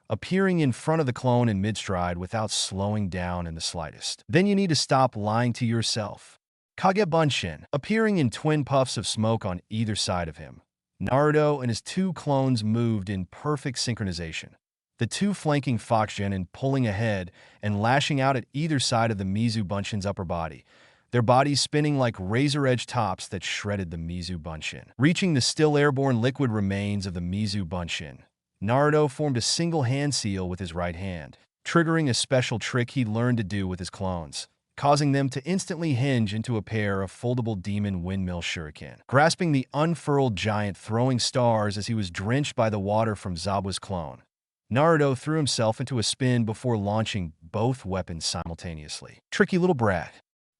appearing in front of the clone in mid-stride without slowing down in the slightest. Then you need to stop lying to yourself. Kage Bunshin, appearing in twin puffs of smoke on either side of him. Naruto and his two clones moved in perfect synchronization, the two flanking Fox Genin pulling ahead and lashing out at either side of the Mizu Bunshin's upper body, their bodies spinning like razor-edged tops that shredded the Mizu Bunshin. Reaching the still airborne liquid remains of the Mizu Bunshin, Naruto formed a single hand seal with his right hand, triggering a special trick he learned to do with his clones, causing them to instantly hinge into a pair of foldable demon windmill shuriken. Grasping the unfurled giant throwing stars as he was drenched by the water from Zabuza's clone, Naruto threw himself into a spin before launching both weapons simultaneously. Tricky little brat.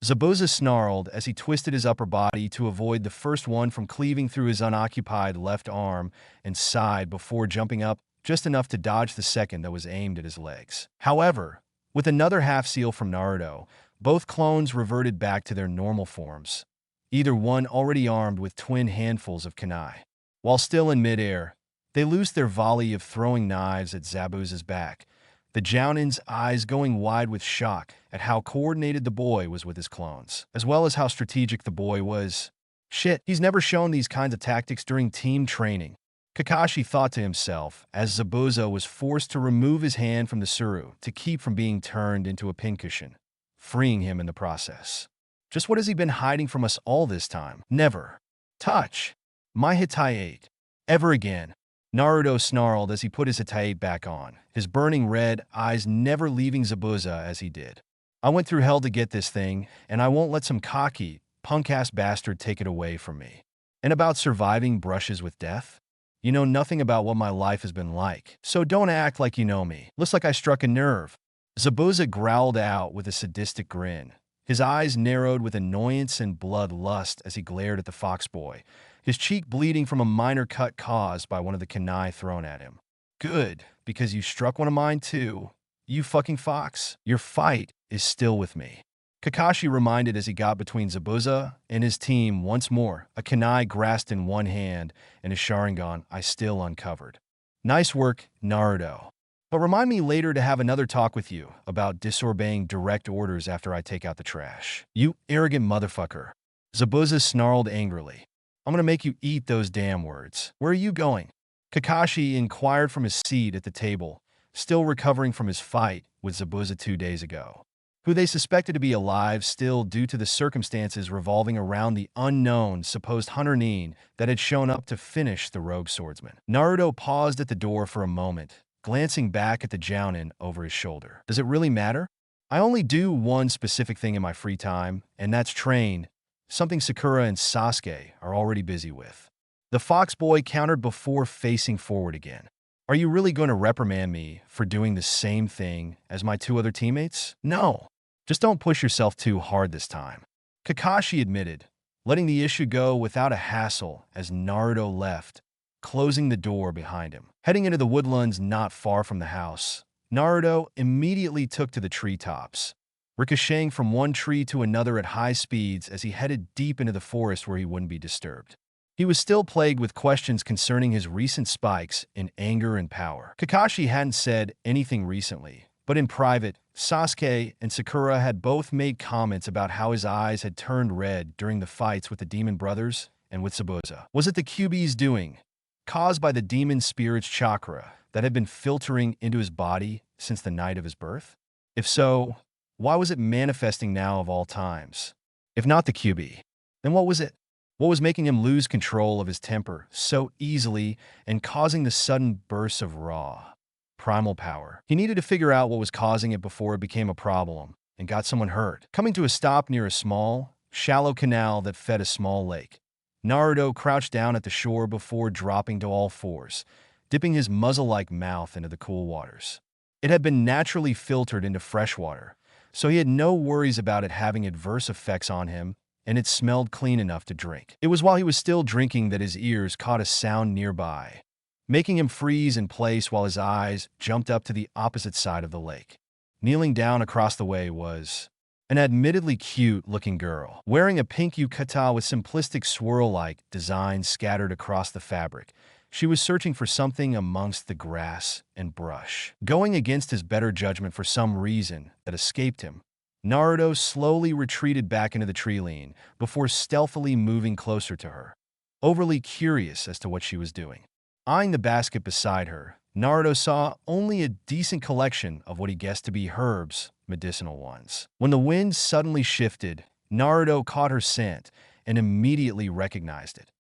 Zabuza snarled as he twisted his upper body to avoid the first one from cleaving through his unoccupied left arm and side before jumping up just enough to dodge the second that was aimed at his legs. However, with another half seal from Naruto, both clones reverted back to their normal forms, either one already armed with twin handfuls of kunai. While still in midair, they loosed their volley of throwing knives at Zabuza's back, the Jounin's eyes going wide with shock at how coordinated the boy was with his clones, as well as how strategic the boy was. Shit, he's never shown these kinds of tactics during team training, Kakashi thought to himself as Zabuza was forced to remove his hand from the Suru to keep from being turned into a pincushion, freeing him in the process. Just what has he been hiding from us all this time? Never touch my hitayate ever again. Naruto snarled as he put his hitayate back on, his burning red eyes never leaving Zabuza as he did. I went through hell to get this thing, and I won't let some cocky, punk-ass bastard take it away from me. And about surviving brushes with death? You know nothing about what my life has been like, so don't act like you know me. Looks like I struck a nerve. Zabuza growled out with a sadistic grin. His eyes narrowed with annoyance and bloodlust as he glared at the fox boy, his cheek bleeding from a minor cut caused by one of the kunai thrown at him. Good, because you struck one of mine too. You fucking fox. Your fight is still with me. Kakashi reminded as he got between Zabuza and his team once more, a kunai grasped in one hand and his Sharingan I still uncovered. Nice work, Naruto. But remind me later to have another talk with you about disobeying direct orders after I take out the trash. You arrogant motherfucker. Zabuza snarled angrily. I'm gonna make you eat those damn words. Where are you going? Kakashi inquired from his seat at the table, still recovering from his fight with Zabuza 2 days ago, who they suspected to be alive still due to the circumstances revolving around the unknown supposed Hunter Nin that had shown up to finish the rogue swordsman. Naruto paused at the door for a moment, glancing back at the Jounin over his shoulder. Does it really matter? I only do one specific thing in my free time, and that's train, something Sakura and Sasuke are already busy with. The fox boy countered before facing forward again. Are you really going to reprimand me for doing the same thing as my 2 other teammates? No. Just don't push yourself too hard this time. Kakashi admitted, letting the issue go without a hassle as Naruto left, closing the door behind him. Heading into the woodlands not far from the house, Naruto immediately took to the treetops, ricocheting from one tree to another at high speeds as he headed deep into the forest where he wouldn't be disturbed. He was still plagued with questions concerning his recent spikes in anger and power. Kakashi hadn't said anything recently, but in private, Sasuke and Sakura had both made comments about how his eyes had turned red during the fights with the demon brothers and with Zabuza. Was it the QB's doing, caused by the demon spirit's chakra that had been filtering into his body since the night of his birth? If so, why was it manifesting now of all times? If not the QB, then what was it? What was making him lose control of his temper so easily and causing the sudden bursts of raw, primal power? He needed to figure out what was causing it before it became a problem and got someone hurt. Coming to a stop near a small, shallow canal that fed a small lake, Naruto crouched down at the shore before dropping to all fours, dipping his muzzle-like mouth into the cool waters. It had been naturally filtered into fresh water, so he had no worries about it having adverse effects on him, and it smelled clean enough to drink. It was while he was still drinking that his ears caught a sound nearby, making him freeze in place while his eyes jumped up to the opposite side of the lake. Kneeling down across the way was an admittedly cute-looking girl, wearing a pink yukata with simplistic swirl-like designs scattered across the fabric. She was searching for something amongst the grass and brush. Going against his better judgment for some reason that escaped him, Naruto slowly retreated back into the tree line before stealthily moving closer to her, overly curious as to what she was doing. Eyeing the basket beside her, Naruto saw only a decent collection of what he guessed to be herbs, medicinal ones. When the wind suddenly shifted, Naruto caught her scent and immediately recognized it.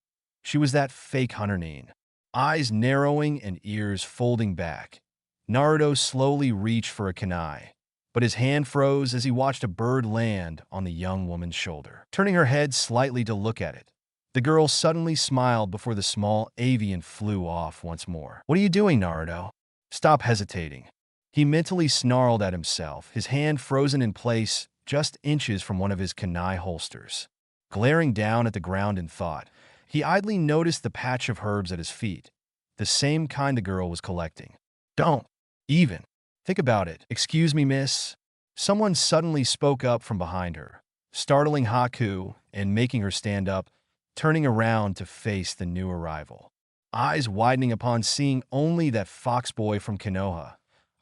She was that fake Hunter Nin. Eyes narrowing and ears folding back, Naruto slowly reached for a kunai, but his hand froze as he watched a bird land on the young woman's shoulder. Turning her head slightly to look at it, the girl suddenly smiled before the small avian flew off once more. What are you doing, Naruto? Stop hesitating. He mentally snarled at himself, his hand frozen in place just inches from one of his kunai holsters. Glaring down at the ground in thought, he idly noticed the patch of herbs at his feet, the same kind the girl was collecting. Don't even think about it. Excuse me, miss. Someone suddenly spoke up from behind her, startling Haku and making her stand up, turning around to face the new arrival. Eyes widening upon seeing only that fox boy from Konoha,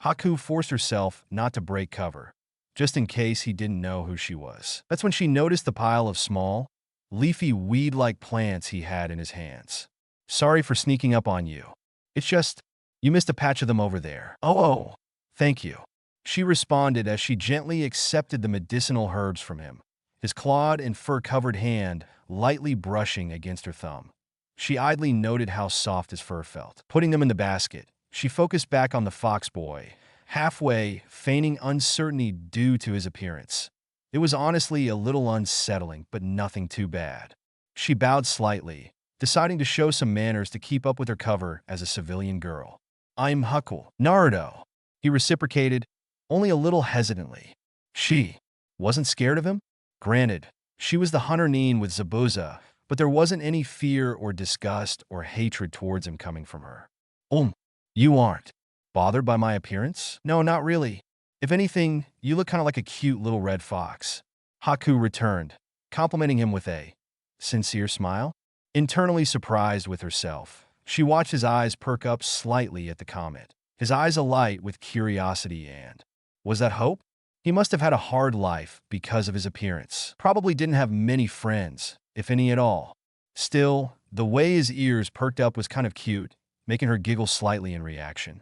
Haku forced herself not to break cover, just in case he didn't know who she was. That's when she noticed the pile of small, leafy weed-like plants he had in his hands. Sorry for sneaking up on you. It's just, you missed a patch of them over there. Oh, thank you. She responded as she gently accepted the medicinal herbs from him, his clawed and fur-covered hand lightly brushing against her thumb. She idly noted how soft his fur felt. Putting them in the basket, she focused back on the fox boy, halfway, feigning uncertainty due to his appearance. It was honestly a little unsettling, but nothing too bad. She bowed slightly, deciding to show some manners to keep up with her cover as a civilian girl. "I'm Haku, Naruto," he reciprocated, only a little hesitantly. She wasn't scared of him? Granted, she was the hunter Nin with Zabuza, but there wasn't any fear or disgust or hatred towards him coming from her. You aren't bothered by my appearance?" "No, not really. If anything, you look kind of like a cute little red fox," Haku returned, complimenting him with a sincere smile. Internally surprised with herself, she watched his eyes perk up slightly at the comment, his eyes alight with curiosity and, was that hope? He must have had a hard life because of his appearance. Probably didn't have many friends, if any at all. Still, the way his ears perked up was kind of cute, making her giggle slightly in reaction.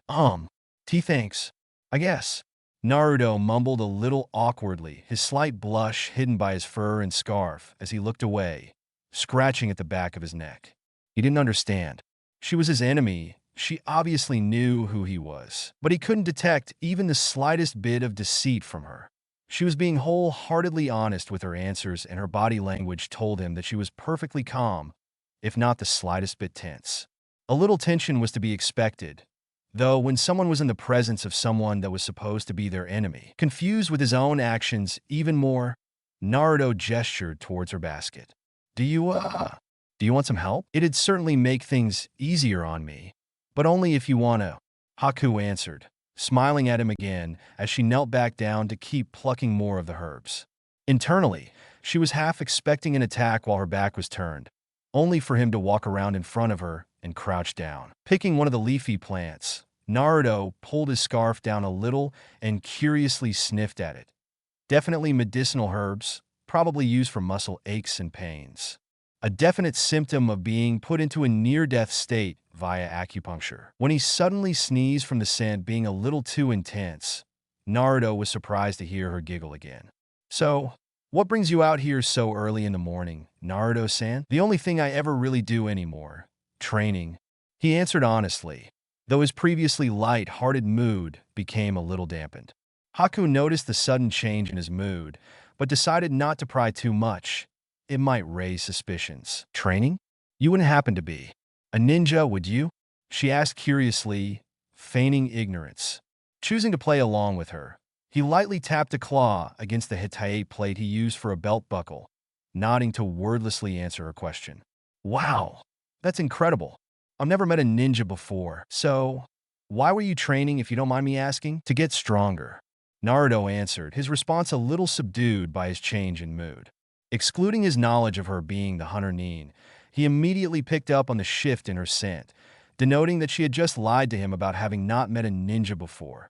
Thanks, I guess." Naruto mumbled a little awkwardly, his slight blush hidden by his fur and scarf as he looked away, scratching at the back of his neck. He didn't understand. She was his enemy. She obviously knew who he was, but he couldn't detect even the slightest bit of deceit from her. She was being wholeheartedly honest with her answers, and her body language told him that she was perfectly calm, if not the slightest bit tense. A little tension was to be expected, though, when someone was in the presence of someone that was supposed to be their enemy. Confused with his own actions even more, Naruto gestured towards her basket. Do you want some help? It'd certainly make things easier on me, but only if you want to," Haku answered, smiling at him again as she knelt back down to keep plucking more of the herbs. Internally, she was half expecting an attack while her back was turned, only for him to walk around in front of her and crouch down. Picking one of the leafy plants, Naruto pulled his scarf down a little and curiously sniffed at it. Definitely medicinal herbs, probably used for muscle aches and pains. A definite symptom of being put into a near-death state via acupuncture. When he suddenly sneezed from the scent being a little too intense, Naruto was surprised to hear her giggle again. "So, what brings you out here so early in the morning, Naruto-san?" "The only thing I ever really do anymore. Training," he answered honestly, though his previously light-hearted mood became a little dampened. Haku noticed the sudden change in his mood, but decided not to pry too much. It might raise suspicions. "Training? You wouldn't happen to be a ninja, would you?" she asked curiously, feigning ignorance. Choosing to play along with her, he lightly tapped a claw against the Hittite plate he used for a belt buckle, nodding to wordlessly answer her question. "Wow, that's incredible. I've never met a ninja before. So, why were you training, if you don't mind me asking?" "To get stronger," Naruto answered, his response a little subdued by his change in mood. Excluding his knowledge of her being the hunter Nin, he immediately picked up on the shift in her scent, denoting that she had just lied to him about having not met a ninja before.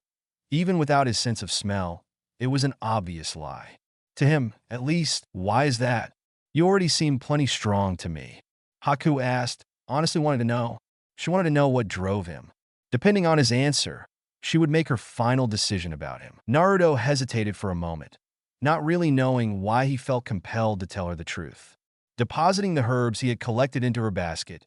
Even without his sense of smell, it was an obvious lie. To him, at least. "Why is that?" "You already seem plenty strong to me," Haku asked, honestly wanted to know. She wanted to know what drove him. Depending on his answer, she would make her final decision about him. Naruto hesitated for a moment, not really knowing why he felt compelled to tell her the truth. Depositing the herbs he had collected into her basket,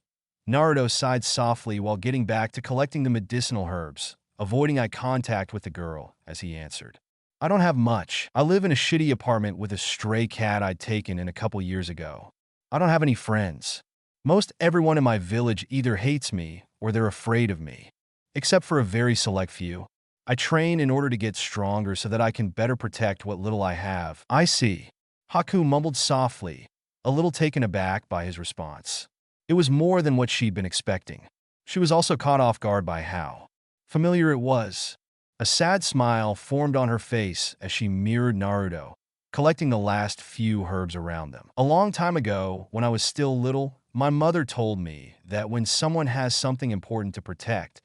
Naruto sighed softly while getting back to collecting the medicinal herbs, avoiding eye contact with the girl as he answered. "I don't have much. I live in a shitty apartment with a stray cat I'd taken in a couple years ago. I don't have any friends. Most everyone in my village either hates me or they're afraid of me, except for a very select few. I train in order to get stronger so that I can better protect what little I have." "I see," Haku mumbled softly, a little taken aback by his response. It was more than what she'd been expecting. She was also caught off guard by how familiar it was. A sad smile formed on her face as she mirrored Naruto, collecting the last few herbs around them. "A long time ago, when I was still little, my mother told me that when someone has something important to protect,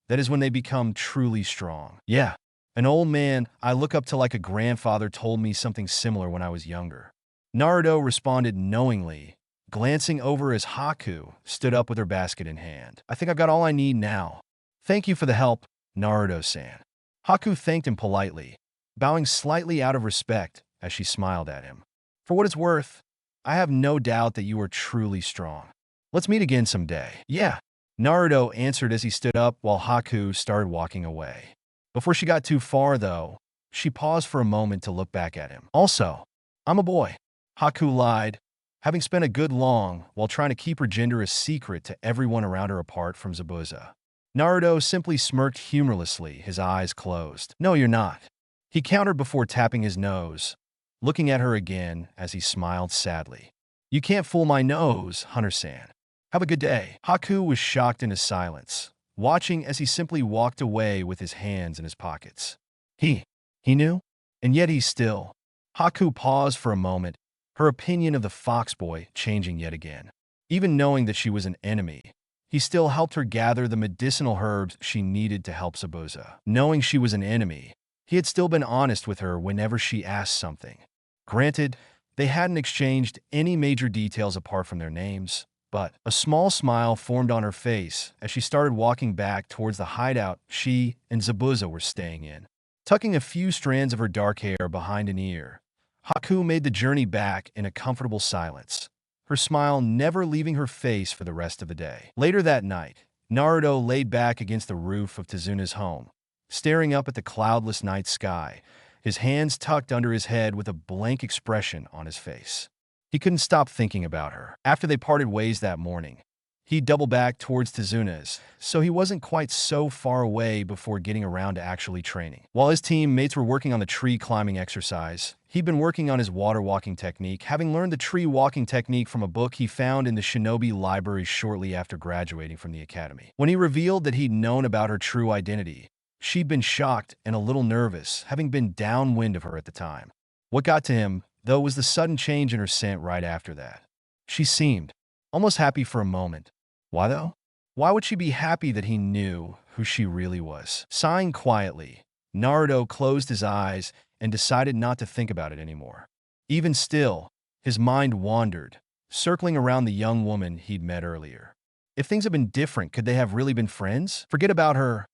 that is when they become truly strong." "Yeah, an old man I look up to like a grandfather told me something similar when I was younger." Naruto responded knowingly, glancing over as Haku stood up with her basket in hand. "I think I've got all I need now. Thank you for the help, Naruto-san." Haku thanked him politely, bowing slightly out of respect as she smiled at him. "For what it's worth, I have no doubt that you are truly strong. Let's meet again someday." "Yeah," Naruto answered as he stood up while Haku started walking away. Before she got too far, though, she paused for a moment to look back at him. Also, I'm a boy. Haku lied, having spent a good long while trying to keep her gender a secret to everyone around her apart from Zabuza. Naruto simply smirked humorlessly, his eyes closed. No, you're not. He countered before tapping his nose, looking at her again as he smiled sadly. You can't fool my nose, Hunter-san. Have a good day. Haku was shocked into silence, watching as he simply walked away with his hands in his pockets. He knew? And yet he still. Haku paused for a moment, her opinion of the fox boy changing yet again. Even knowing that she was an enemy, he still helped her gather the medicinal herbs she needed to help Zabuza. Knowing she was an enemy, he had still been honest with her whenever she asked something. Granted, they hadn't exchanged any major details apart from their names, but a small smile formed on her face as she started walking back towards the hideout she and Zabuza were staying in. Tucking a few strands of her dark hair behind an ear, Haku made the journey back in a comfortable silence, her smile never leaving her face for the rest of the day. Later that night, Naruto laid back against the roof of Tezuna's home, staring up at the cloudless night sky, his hands tucked under his head with a blank expression on his face. He couldn't stop thinking about her. After they parted ways that morning, he doubled back towards Tezuna's, so he wasn't quite so far away before getting around to actually training. While his teammates were working on the tree climbing exercise, he'd been working on his water walking technique, having learned the tree walking technique from a book he found in the Shinobi library shortly after graduating from the academy. When he revealed that he'd known about her true identity, she'd been shocked and a little nervous, having been downwind of her at the time. What got to him, though, was the sudden change in her scent right after that. She seemed almost happy for a moment. Why, though? Why would she be happy that he knew who she really was? Sighing quietly, Naruto closed his eyes and decided not to think about it anymore. Even still, his mind wandered, circling around the young woman he'd met earlier. If things had been different, could they have really been friends? Forget about her.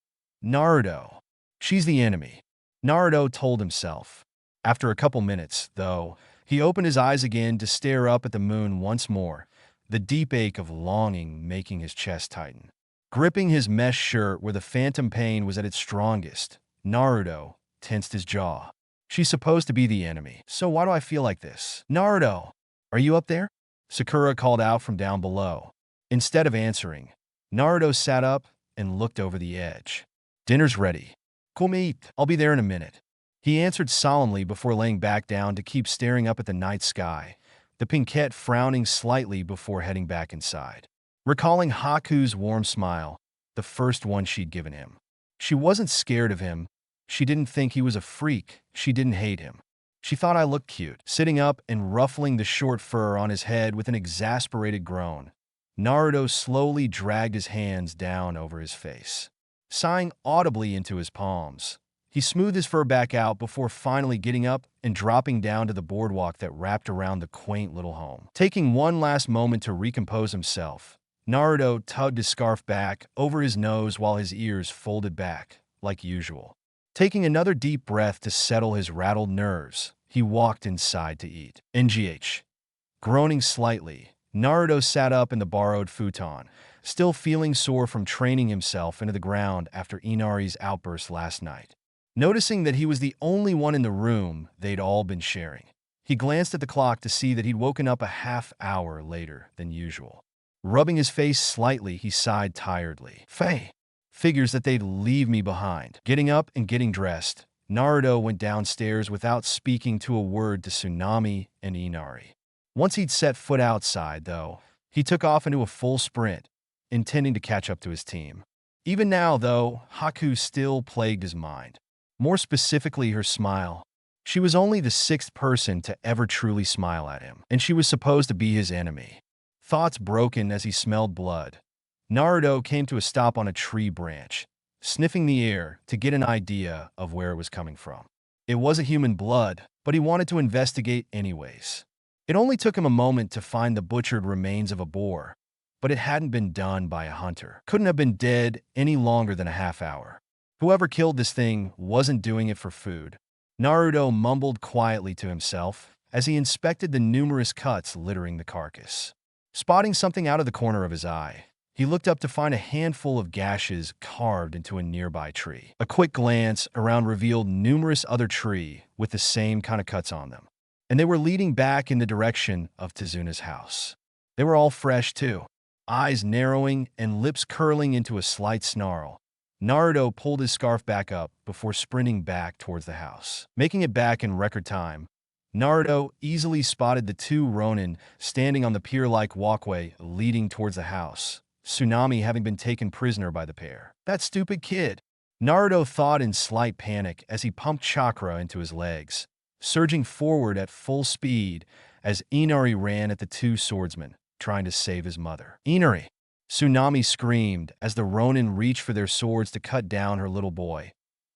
Naruto. She's the enemy, Naruto told himself. After a couple minutes, though, he opened his eyes again to stare up at the moon once more, the deep ache of longing making his chest tighten. Gripping his mesh shirt where the phantom pain was at its strongest, Naruto tensed his jaw. She's supposed to be the enemy, so why do I feel like this? Naruto, are you up there? Sakura called out from down below. Instead of answering, Naruto sat up and looked over the edge. Dinner's ready. Come eat. I'll be there in a minute. He answered solemnly before laying back down to keep staring up at the night sky, the pinkette frowning slightly before heading back inside. Recalling Haku's warm smile, the first one she'd given him. She wasn't scared of him. She didn't think he was a freak. She didn't hate him. She thought I looked cute. Sitting up and ruffling the short fur on his head with an exasperated groan, Naruto slowly dragged his hands down over his face. Sighing audibly into his palms, he smoothed his fur back out before finally getting up and dropping down to the boardwalk that wrapped around the quaint little home. Taking one last moment to recompose himself, Naruto tugged his scarf back over his nose while his ears folded back, like usual. Taking another deep breath to settle his rattled nerves, he walked inside to eat. NGH. Groaning slightly, Naruto sat up in the borrowed futon, still feeling sore from training himself into the ground after Inari's outburst last night. Noticing that he was the only one in the room they'd all been sharing, he glanced at the clock to see that he'd woken up a half hour later than usual. Rubbing his face slightly, he sighed tiredly. Faye. Figures that they'd leave me behind. Getting up and getting dressed, Naruto went downstairs without speaking to a word to Tsunami and Inari. Once he'd set foot outside, though, he took off into a full sprint, intending to catch up to his team. Even now, though, Haku still plagued his mind. More specifically, her smile. She was only the sixth person to ever truly smile at him, and she was supposed to be his enemy. Thoughts broken as he smelled blood, Naruto came to a stop on a tree branch, sniffing the air to get an idea of where it was coming from. It wasn't human blood, but he wanted to investigate anyways. It only took him a moment to find the butchered remains of a boar, but it hadn't been done by a hunter. Couldn't have been dead any longer than a half hour. Whoever killed this thing wasn't doing it for food. Naruto mumbled quietly to himself as he inspected the numerous cuts littering the carcass. Spotting something out of the corner of his eye, He looked up to find a handful of gashes carved into a nearby tree. A quick glance around revealed numerous other trees with the same kind of cuts on them, and they were leading back in the direction of Tezuna's house. They were all fresh, too, eyes narrowing and lips curling into a slight snarl. Naruto pulled his scarf back up before sprinting back towards the house. Making it back in record time, Naruto easily spotted the two Ronin standing on the pier-like walkway leading towards the house, Tsunami having been taken prisoner by the pair. That stupid kid, Naruto thought in slight panic as he pumped chakra into his legs, surging forward at full speed as Inari ran at the two swordsmen, trying to save his mother. Inari! Tsunami screamed as the Ronin reached for their swords to cut down her little boy,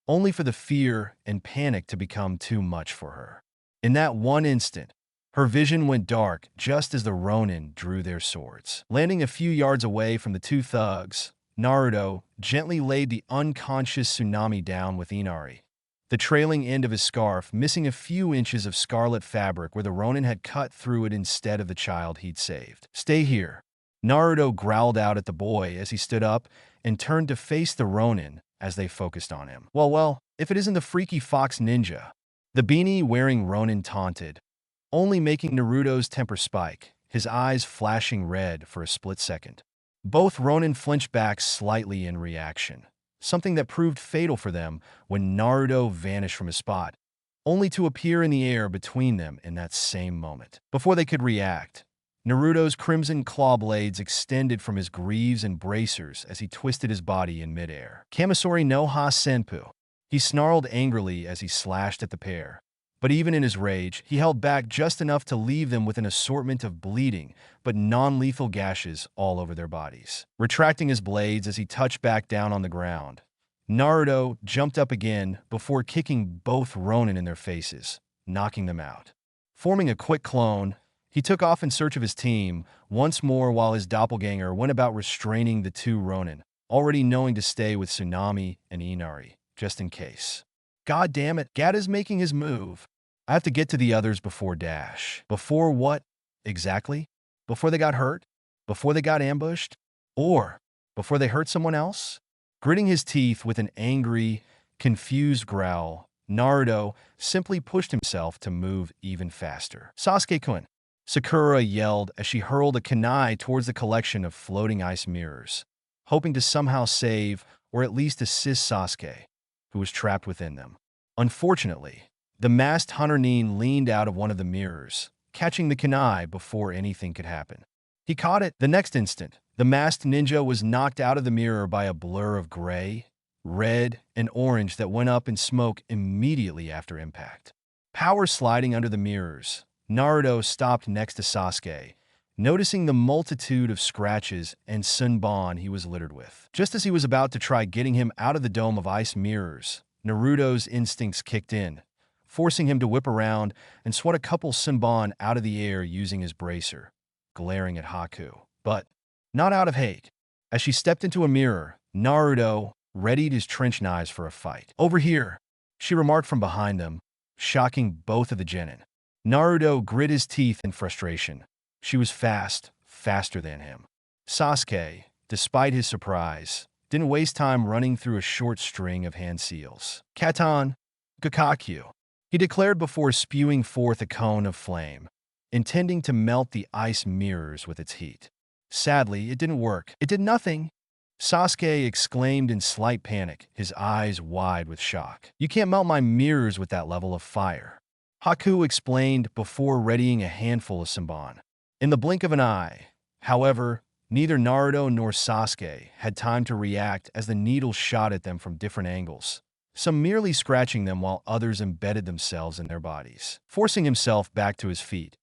only for the fear and panic to become too much for her. In that one instant, her vision went dark just as the Ronin drew their swords. Landing a few yards away from the two thugs, Naruto gently laid the unconscious Tsunami down with Inari, the trailing end of his scarf missing a few inches of scarlet fabric where the Ronin had cut through it instead of the child he'd saved. "Stay here," Naruto growled out at the boy as he stood up and turned to face the Ronin as they focused on him. Well, if it isn't the freaky fox ninja," the beanie-wearing Ronin taunted, only making Naruto's temper spike, his eyes flashing red for a split second. Both Ronin flinched back slightly in reaction, something that proved fatal for them when Naruto vanished from his spot, only to appear in the air between them in that same moment. Before they could react, Naruto's crimson claw blades extended from his greaves and bracers as he twisted his body in midair. "Kamisori no ha senpu," he snarled angrily as he slashed at the pair. But even in his rage, he held back just enough to leave them with an assortment of bleeding but non-lethal gashes all over their bodies. Retracting his blades as he touched back down on the ground, Naruto jumped up again before kicking both Ronin in their faces, knocking them out. Forming a quick clone, he took off in search of his team once more while his doppelganger went about restraining the two Ronin, already knowing to stay with Tsunami and Inari, just in case. God damn it, Gata's making his move. I have to get to the others before Dash. Before what, exactly? Before they got hurt? Before they got ambushed? Or before they hurt someone else? Gritting his teeth with an angry, confused growl, Naruto simply pushed himself to move even faster. "Sasuke-kun!" Sakura yelled as she hurled a kunai towards the collection of floating ice mirrors, hoping to somehow save or at least assist Sasuke, who was trapped within them. Unfortunately, the masked hunter Nin leaned out of one of the mirrors, catching the kunai before anything could happen. He caught it. The next instant, the masked ninja was knocked out of the mirror by a blur of gray, red, and orange that went up in smoke immediately after impact. Power sliding under the mirrors, Naruto stopped next to Sasuke, noticing the multitude of scratches and sunban he was littered with. Just as he was about to try getting him out of the dome of ice mirrors, Naruto's instincts kicked in, forcing him to whip around and swat a couple sunban out of the air using his bracer, glaring at Haku. But not out of hate. As she stepped into a mirror, Naruto readied his trench knives for a fight. "Over here," she remarked from behind them, shocking both of the genin. Naruto grit his teeth in frustration. She was faster than him. Sasuke, despite his surprise, didn't waste time running through a short string of hand seals. "Katan, Gakakyu," he declared before spewing forth a cone of flame, intending to melt the ice mirrors with its heat. Sadly, it didn't work. It did nothing. Sasuke exclaimed in slight panic, his eyes wide with shock. "You can't melt my mirrors with that level of fire," Haku explained before readying a handful of sunban. In the blink of an eye, however, neither Naruto nor Sasuke had time to react as the needles shot at them from different angles, some merely scratching them while others embedded themselves in their bodies. Forcing himself back to his feet,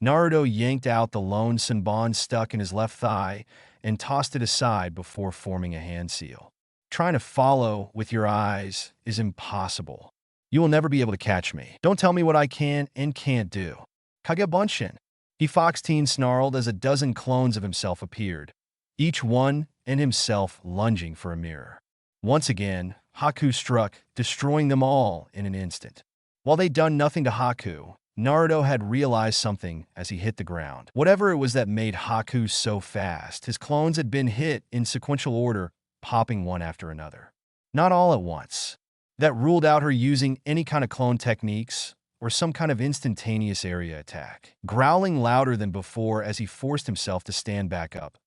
Naruto yanked out the lone sunban stuck in his left thigh and tossed it aside before forming a hand seal. "Trying to follow with your eyes is impossible. You will never be able to catch me. Don't tell me what I can and can't do." "Kagebunshin," he fox-teen snarled as a dozen clones of himself appeared, each one and himself lunging for a mirror. Once again, Haku struck, destroying them all in an instant. While they'd done nothing to Haku, Naruto had realized something as he hit the ground. Whatever it was that made Haku so fast, his clones had been hit in sequential order, popping one after another. Not all at once. That ruled out her using any kind of clone techniques or some kind of instantaneous area attack. Growling louder than before as he forced himself to stand back up,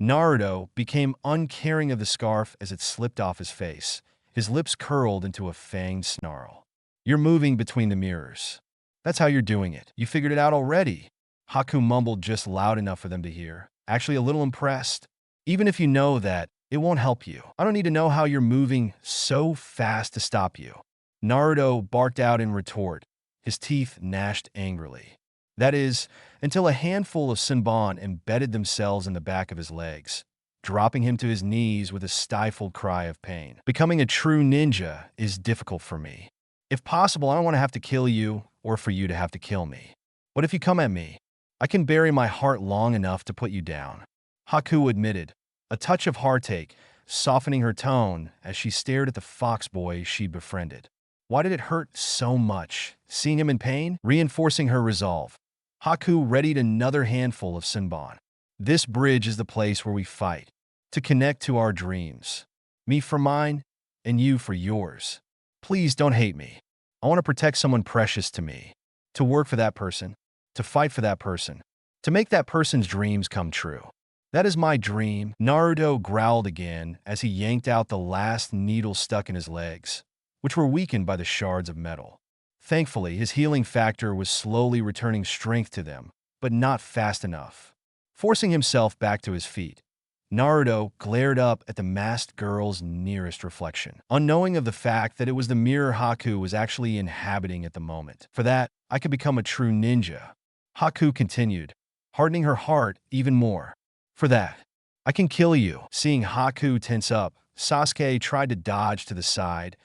Naruto became uncaring of the scarf as it slipped off his face. His lips curled into a fanged snarl. "You're moving between the mirrors. That's how you're doing it. You figured it out already." Haku mumbled just loud enough for them to hear, actually a little impressed. "Even if you know that, it won't help you. I don't need to know how you're moving so fast to stop you." Naruto barked out in retort, his teeth gnashed angrily. That is, until a handful of Senbon embedded themselves in the back of his legs, dropping him to his knees with a stifled cry of pain. "Becoming a true ninja is difficult for me. If possible, I don't want to have to kill you or for you to have to kill me. But if you come at me, I can bury my heart long enough to put you down," Haku admitted, a touch of heartache softening her tone as she stared at the fox boy she'd befriended. Why did it hurt so much, seeing him in pain? Reinforcing her resolve, Haku readied another handful of Senbon. "This bridge is the place where we fight, to connect to our dreams. Me for mine, and you for yours. Please don't hate me. I want to protect someone precious to me, to work for that person, to fight for that person, to make that person's dreams come true. That is my dream." Naruto growled again as he yanked out the last needle stuck in his legs, which were weakened by the shards of metal. Thankfully, his healing factor was slowly returning strength to them, but not fast enough. Forcing himself back to his feet, Naruto glared up at the masked girl's nearest reflection, unknowing of the fact that it was the mirror Haku was actually inhabiting at the moment. "For that, I could become a true ninja," Haku continued, hardening her heart even more. "For that, I can kill you." Seeing Haku tense up, Sasuke tried to dodge to the side,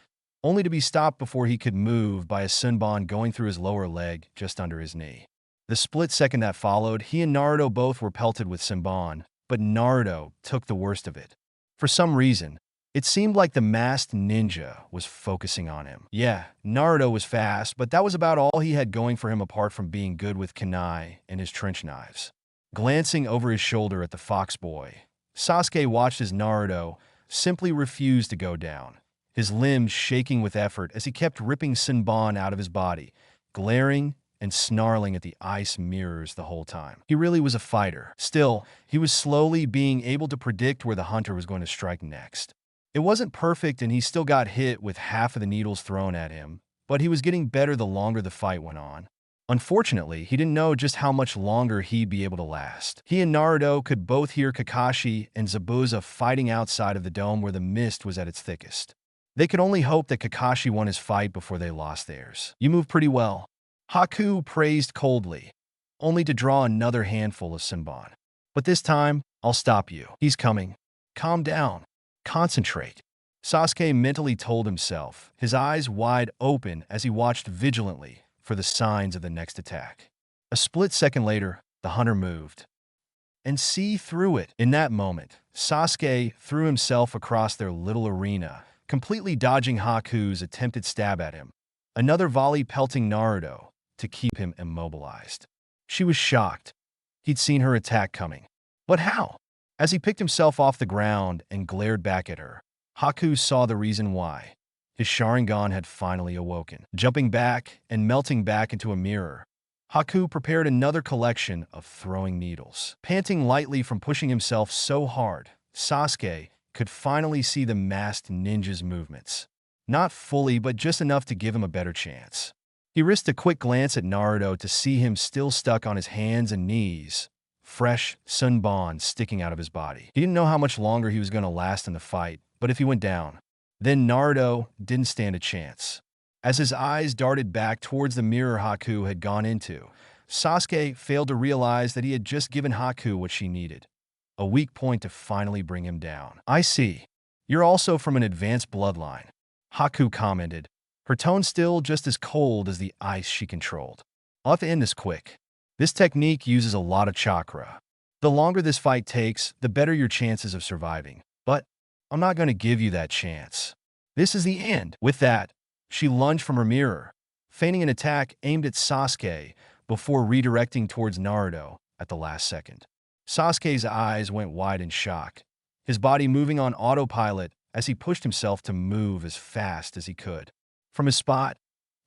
only to be stopped before he could move by a Senbon going through his lower leg just under his knee. The split second that followed, he and Naruto both were pelted with Senbon, but Naruto took the worst of it. For some reason, it seemed like the masked ninja was focusing on him. Yeah, Naruto was fast, but that was about all he had going for him apart from being good with kunai and his trench knives. Glancing over his shoulder at the fox boy, Sasuke watched as Naruto simply refused to go down, his limbs shaking with effort as he kept ripping Senbon out of his body, glaring and snarling at the ice mirrors the whole time. He really was a fighter. Still, he was slowly being able to predict where the hunter was going to strike next. It wasn't perfect and he still got hit with half of the needles thrown at him, but he was getting better the longer the fight went on. Unfortunately, he didn't know just how much longer he'd be able to last. He and Naruto could both hear Kakashi and Zabuza fighting outside of the dome where the mist was at its thickest. They could only hope that Kakashi won his fight before they lost theirs. "You move pretty well," Haku praised coldly, only to draw another handful of Senbon. "But this time, I'll stop you. He's coming. Calm down. Concentrate," Sasuke mentally told himself, his eyes wide open as he watched vigilantly for the signs of the next attack. A split second later, the hunter moved. And see through it. In that moment, Sasuke threw himself across their little arena, completely dodging Haku's attempted stab at him. Another volley pelting Naruto to keep him immobilized. She was shocked. He'd seen her attack coming. But how? As he picked himself off the ground and glared back at her, Haku saw the reason why. His Sharingan had finally awoken. Jumping back and melting back into a mirror, Haku prepared another collection of throwing needles. Panting lightly from pushing himself so hard, Sasuke could finally see the masked ninja's movements. Not fully, but just enough to give him a better chance. He risked a quick glance at Naruto to see him still stuck on his hands and knees, fresh Senbon sticking out of his body. He didn't know how much longer he was going to last in the fight, but if he went down, then Naruto didn't stand a chance. As his eyes darted back towards the mirror Haku had gone into, Sasuke failed to realize that he had just given Haku what she needed. A weak point to finally bring him down. "I see. You're also from an advanced bloodline," Haku commented, her tone still just as cold as the ice she controlled. "I'll have to end this quick. This technique uses a lot of chakra. The longer this fight takes, the better your chances of surviving. But I'm not going to give you that chance. This is the end." With that, she lunged from her mirror, feigning an attack aimed at Sasuke before redirecting towards Naruto at the last second. Sasuke's eyes went wide in shock, his body moving on autopilot as he pushed himself to move as fast as he could. From his spot,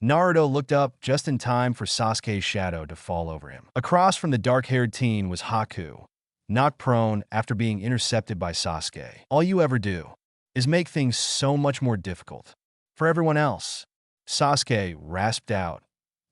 Naruto looked up just in time for Sasuke's shadow to fall over him. Across from the dark-haired teen was Haku, knocked prone after being intercepted by Sasuke. All you ever do is make things so much more difficult for everyone else, Sasuke rasped out,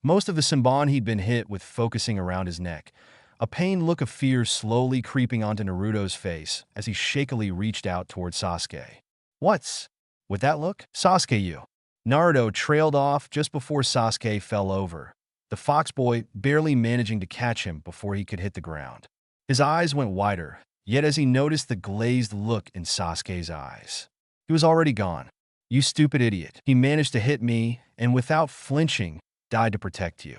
most of the senbon he'd been hit with focusing around his neck, a pained look of fear slowly creeping onto Naruto's face as he shakily reached out toward Sasuke. What's with that look? Sasuke, you. Naruto trailed off just before Sasuke fell over, the fox boy barely managing to catch him before he could hit the ground. His eyes went wider, yet as he noticed the glazed look in Sasuke's eyes, he was already gone. You stupid idiot. He managed to hit me, and without flinching, died to protect you.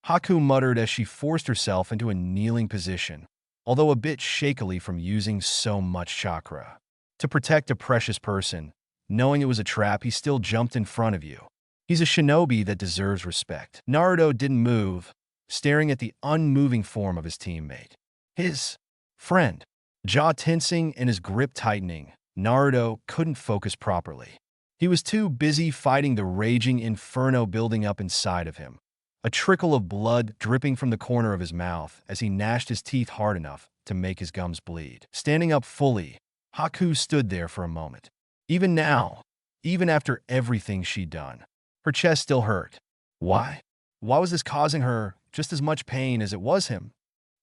Haku muttered as she forced herself into a kneeling position, although a bit shakily from using so much chakra. To protect a precious person, knowing it was a trap, he still jumped in front of you. He's a shinobi that deserves respect. Naruto didn't move, staring at the unmoving form of his teammate. His friend. Jaw tensing and his grip tightening, Naruto couldn't focus properly. He was too busy fighting the raging inferno building up inside of him, a trickle of blood dripping from the corner of his mouth as he gnashed his teeth hard enough to make his gums bleed. Standing up fully, Haku stood there for a moment. Even now, even after everything she'd done, her chest still hurt. Why? Why was this causing her just as much pain as it was him?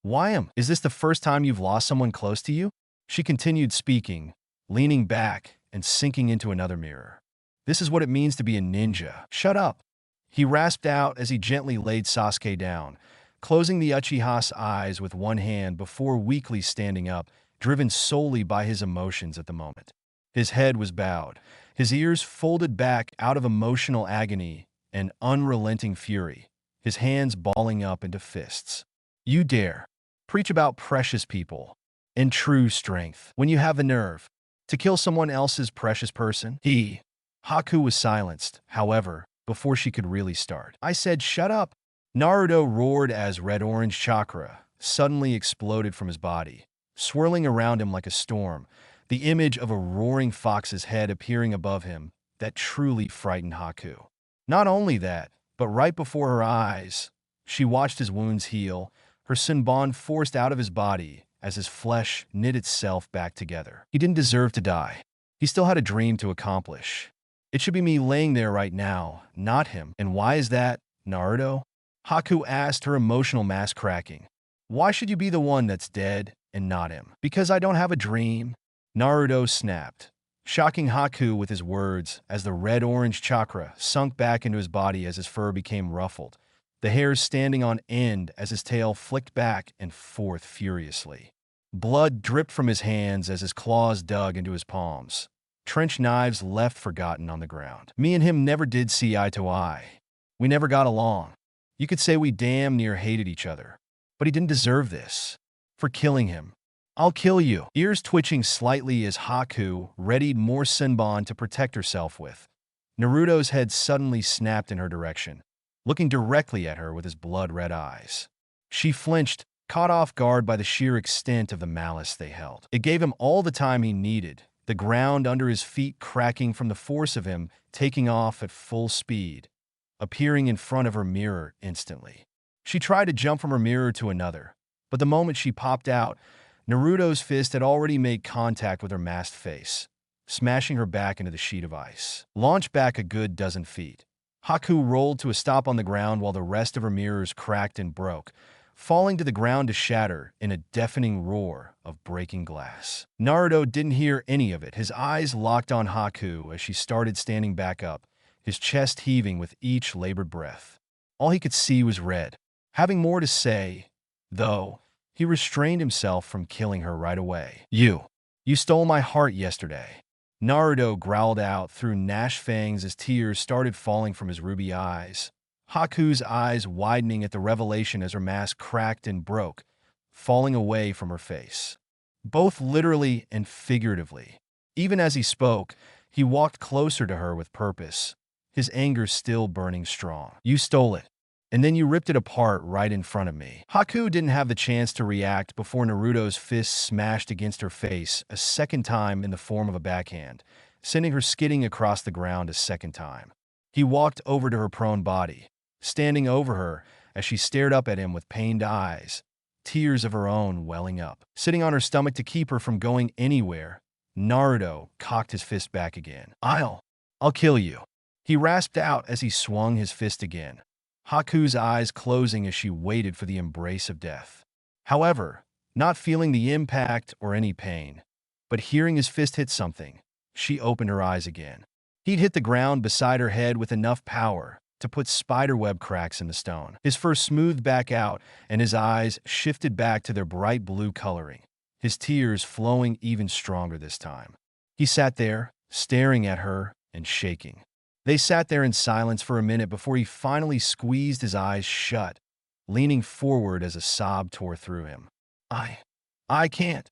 Why him? Is this the first time you've lost someone close to you? She continued speaking, leaning back and sinking into another mirror. This is what it means to be a ninja. Shut up. He rasped out as he gently laid Sasuke down, closing the Uchiha's eyes with one hand before weakly standing up, driven solely by his emotions at the moment. His head was bowed, his ears folded back out of emotional agony and unrelenting fury, his hands balling up into fists. You dare preach about precious people and true strength when you have the nerve to kill someone else's precious person? Haku was silenced, however, before she could really start. I said, shut up. Naruto roared as red-orange chakra suddenly exploded from his body, swirling around him like a storm, the image of a roaring fox's head appearing above him that truly frightened Haku. Not only that, but right before her eyes, she watched his wounds heal, her senbon forced out of his body as his flesh knit itself back together. He didn't deserve to die. He still had a dream to accomplish. It should be me laying there right now, not him. And why is that, Naruto? Haku asked, her emotional mask cracking. Why should you be the one that's dead and not him? Because I don't have a dream? Naruto snapped, shocking Haku with his words as the red-orange chakra sunk back into his body as his fur became ruffled, the hairs standing on end as his tail flicked back and forth furiously. Blood dripped from his hands as his claws dug into his palms. Trench knives left forgotten on the ground. Me and him never did see eye to eye. We never got along. You could say we damn near hated each other. But he didn't deserve this. For killing him. I'll kill you. Ears twitching slightly as Haku readied more senbon to protect herself with. Naruto's head suddenly snapped in her direction, looking directly at her with his blood-red eyes. She flinched, caught off guard by the sheer extent of the malice they held. It gave him all the time he needed, the ground under his feet cracking from the force of him taking off at full speed, appearing in front of her mirror instantly. She tried to jump from her mirror to another, but the moment she popped out, Naruto's fist had already made contact with her masked face, smashing her back into the sheet of ice. Launched back a good dozen feet, Haku rolled to a stop on the ground while the rest of her mirrors cracked and broke, falling to the ground to shatter in a deafening roar of breaking glass. Naruto didn't hear any of it, his eyes locked on Haku as she started standing back up, his chest heaving with each labored breath. All he could see was red. Having more to say, though, he restrained himself from killing her right away. You stole my heart yesterday. Naruto growled out through gnashed fangs as tears started falling from his ruby eyes. Haku's eyes widening at the revelation as her mask cracked and broke, falling away from her face. Both literally and figuratively. Even as he spoke, he walked closer to her with purpose, his anger still burning strong. "You stole it, and then you ripped it apart right in front of me." Haku didn't have the chance to react before Naruto's fist smashed against her face a second time in the form of a backhand, sending her skidding across the ground a second time. He walked over to her prone body, standing over her as she stared up at him with pained eyes, tears of her own welling up. Sitting on her stomach to keep her from going anywhere, Naruto cocked his fist back again. I'll kill you," he rasped out as he swung his fist again, Haku's eyes closing as she waited for the embrace of death. However, not feeling the impact or any pain, but hearing his fist hit something, she opened her eyes again. He'd hit the ground beside her head with enough power to put spiderweb cracks in the stone. His fur smoothed back out, and his eyes shifted back to their bright blue coloring, his tears flowing even stronger this time. He sat there, staring at her and shaking. They sat there in silence for a minute before he finally squeezed his eyes shut, leaning forward as a sob tore through him. I can't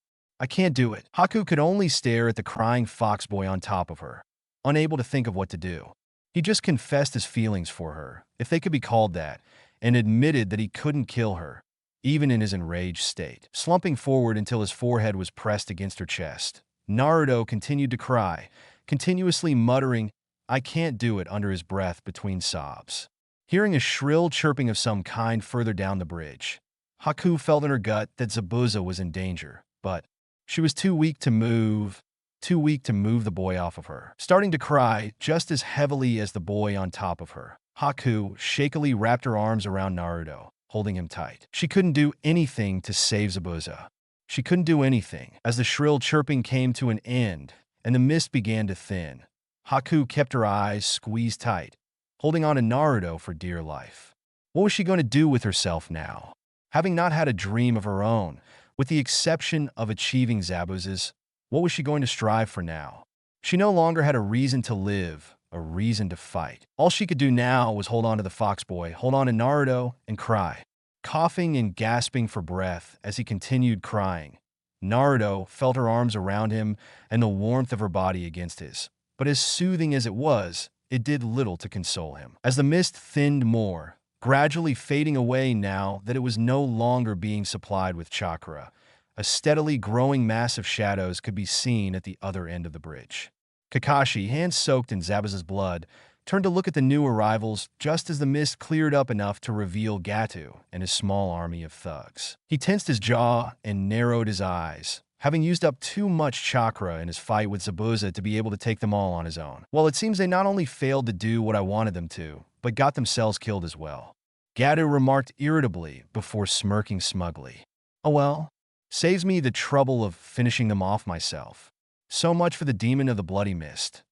do it." Haku could only stare at the crying fox boy on top of her, unable to think of what to do. He just confessed his feelings for her, if they could be called that, and admitted that he couldn't kill her, even in his enraged state. Slumping forward until his forehead was pressed against her chest, Naruto continued to cry, continuously muttering, "I can't do it," under his breath between sobs. Hearing a shrill chirping of some kind further down the bridge, Haku felt in her gut that Zabuza was in danger, but she was too weak to move the boy off of her. Starting to cry just as heavily as the boy on top of her, Haku shakily wrapped her arms around Naruto, holding him tight. She couldn't do anything to save Zabuza. She couldn't do anything. As the shrill chirping came to an end and the mist began to thin, Haku kept her eyes squeezed tight, holding on to Naruto for dear life. What was she going to do with herself now? Having not had a dream of her own, with the exception of achieving Zabuza's, what was she going to strive for now? She no longer had a reason to live, a reason to fight. All she could do now was hold on to the fox boy, hold on to Naruto, and cry. Coughing and gasping for breath as he continued crying, Naruto felt her arms around him and the warmth of her body against his. But as soothing as it was, it did little to console him. As the mist thinned more, gradually fading away now that it was no longer being supplied with chakra, a steadily growing mass of shadows could be seen at the other end of the bridge. Kakashi, hands soaked in Zabuza's blood, turned to look at the new arrivals just as the mist cleared up enough to reveal Gato and his small army of thugs. He tensed his jaw and narrowed his eyes, having used up too much chakra in his fight with Zabuza to be able to take them all on his own. Well, it seems they not only failed to do what I wanted them to, but got themselves killed as well, Gato remarked irritably before smirking smugly. "Oh well, saves me the trouble of finishing them off myself. So much for the demon of the bloody mist."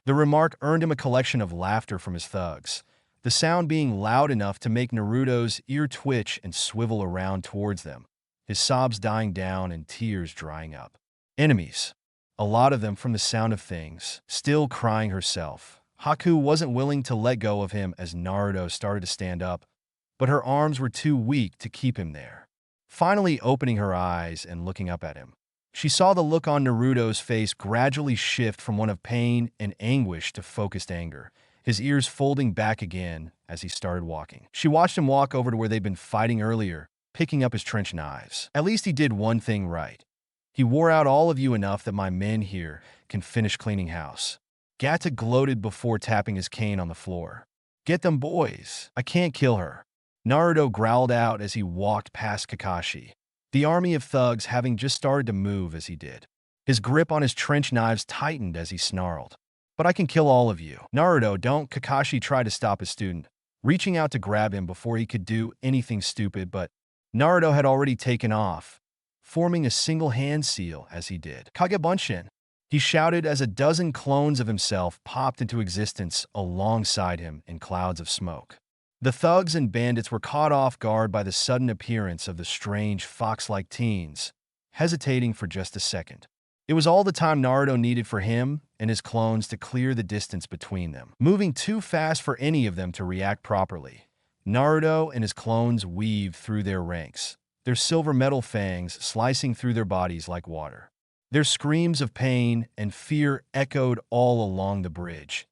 The remark earned him a collection of laughter from his thugs, the sound being loud enough to make Naruto's ear twitch and swivel around towards them, his sobs dying down and tears drying up. Enemies, a lot of them from the sound of things, still crying herself. Haku wasn't willing to let go of him as Naruto started to stand up, but her arms were too weak to keep him there. Finally opening her eyes and looking up at him, she saw the look on Naruto's face gradually shift from one of pain and anguish to focused anger, his ears folding back again as he started walking. She watched him walk over to where they'd been fighting earlier, picking up his trench knives. At least he did one thing right. He wore out all of you enough that my men here can finish cleaning house. Gatta gloated before tapping his cane on the floor. "Get them boys. I can't kill her," Naruto growled out as he walked past Kakashi, the army of thugs having just started to move as he did. His grip on his trench knives tightened as he snarled. "But I can kill all of you." "Naruto, don't." Kakashi tried to stop his student, reaching out to grab him before he could do anything stupid, but Naruto had already taken off, forming a single hand seal as he did. "Kagebunshin," he shouted as a dozen clones of himself popped into existence alongside him in clouds of smoke. The thugs and bandits were caught off guard by the sudden appearance of the strange fox-like teens, hesitating for just a second. It was all the time Naruto needed for him and his clones to clear the distance between them, moving too fast for any of them to react properly. Naruto and his clones weaved through their ranks, their silver metal fangs slicing through their bodies like water. Their screams of pain and fear echoed all along the bridge,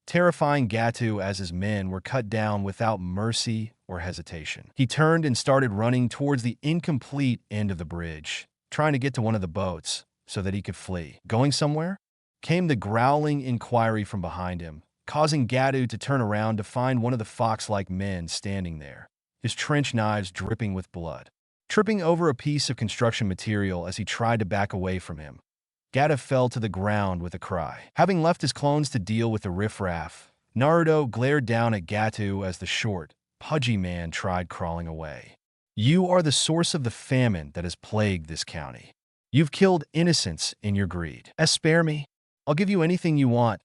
terrifying Gato as his men were cut down without mercy or hesitation. He turned and started running towards the incomplete end of the bridge, trying to get to one of the boats so that he could flee. Going somewhere? Came the growling inquiry from behind him, causing Gato to turn around to find one of the fox-like men standing there, his trench knives dripping with blood. Tripping over a piece of construction material as he tried to back away from him, Gato fell to the ground with a cry. Having left his clones to deal with the riffraff, Naruto glared down at Gato as the short, pudgy man tried crawling away. You are the source of the famine that has plagued this county. You've killed innocents in your greed. Spare me. I'll give you anything you want.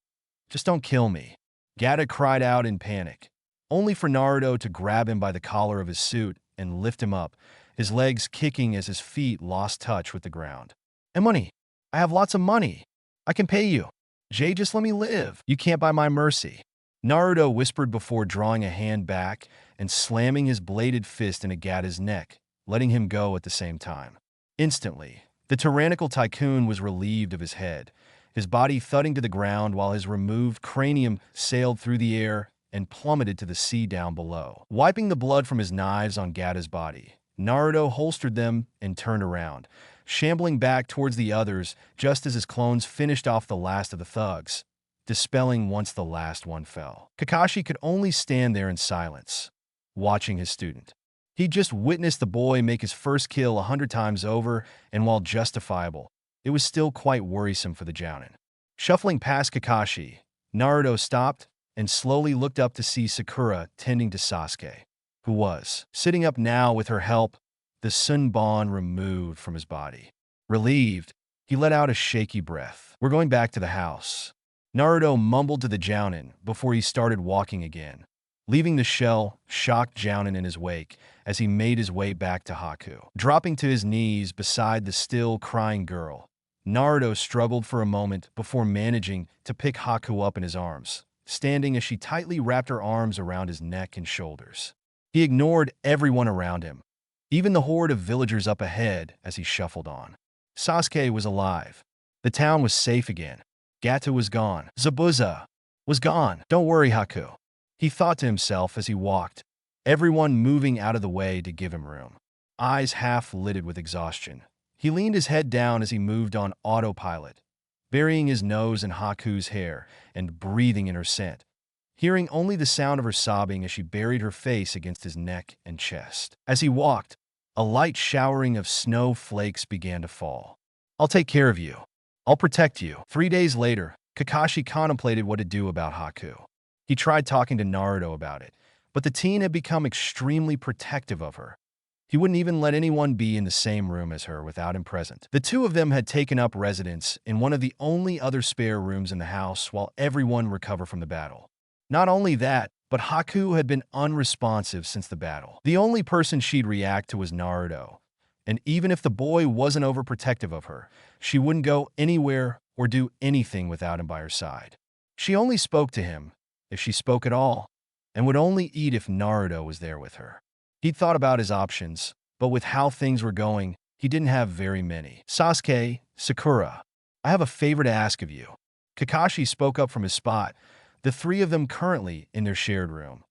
Just don't kill me. Gato cried out in panic, only for Naruto to grab him by the collar of his suit and lift him up, his legs kicking as his feet lost touch with the ground. And money. I have lots of money. I can pay you. Jay, just let me live. You can't buy my mercy. Naruto whispered before drawing a hand back and slamming his bladed fist into Gata's neck, letting him go at the same time. Instantly, the tyrannical tycoon was relieved of his head, his body thudding to the ground while his removed cranium sailed through the air and plummeted to the sea down below. Wiping the blood from his knives on Gata's body, Naruto holstered them and turned around, shambling back towards the others just as his clones finished off the last of the thugs, dispelling once the last one fell. Kakashi could only stand there in silence, watching his student. He'd just witnessed the boy make his first kill 100 times over, and while justifiable, it was still quite worrisome for the Jounin. Shuffling past Kakashi, Naruto stopped and slowly looked up to see Sakura tending to Sasuke, who was sitting up now with her help, the Sunbon removed from his body. Relieved, he let out a shaky breath. We're going back to the house. Naruto mumbled to the Jounin before he started walking again, leaving the shocked Jounin in his wake as he made his way back to Haku. Dropping to his knees beside the still crying girl, Naruto struggled for a moment before managing to pick Haku up in his arms, standing as she tightly wrapped her arms around his neck and shoulders. He ignored everyone around him, even the horde of villagers up ahead as he shuffled on. Sasuke was alive. The town was safe again. Gato was gone. Zabuza was gone. Don't worry, Haku, he thought to himself as he walked, everyone moving out of the way to give him room. Eyes half-lidded with exhaustion, he leaned his head down as he moved on autopilot, burying his nose in Haku's hair and breathing in her scent, hearing only the sound of her sobbing as she buried her face against his neck and chest. As he walked, a light showering of snowflakes began to fall. I'll take care of you. I'll protect you. 3 days later, Kakashi contemplated what to do about Haku. He tried talking to Naruto about it, but the teen had become extremely protective of her. He wouldn't even let anyone be in the same room as her without him present. The two of them had taken up residence in one of the only other spare rooms in the house while everyone recovered from the battle. Not only that, but Haku had been unresponsive since the battle. The only person she'd react to was Naruto, and even if the boy wasn't overprotective of her, she wouldn't go anywhere or do anything without him by her side. She only spoke to him, if she spoke at all, and would only eat if Naruto was there with her. He'd thought about his options, but with how things were going, he didn't have very many. Sasuke, Sakura, I have a favor to ask of you. Kakashi spoke up from his spot, the three of them currently in their shared room.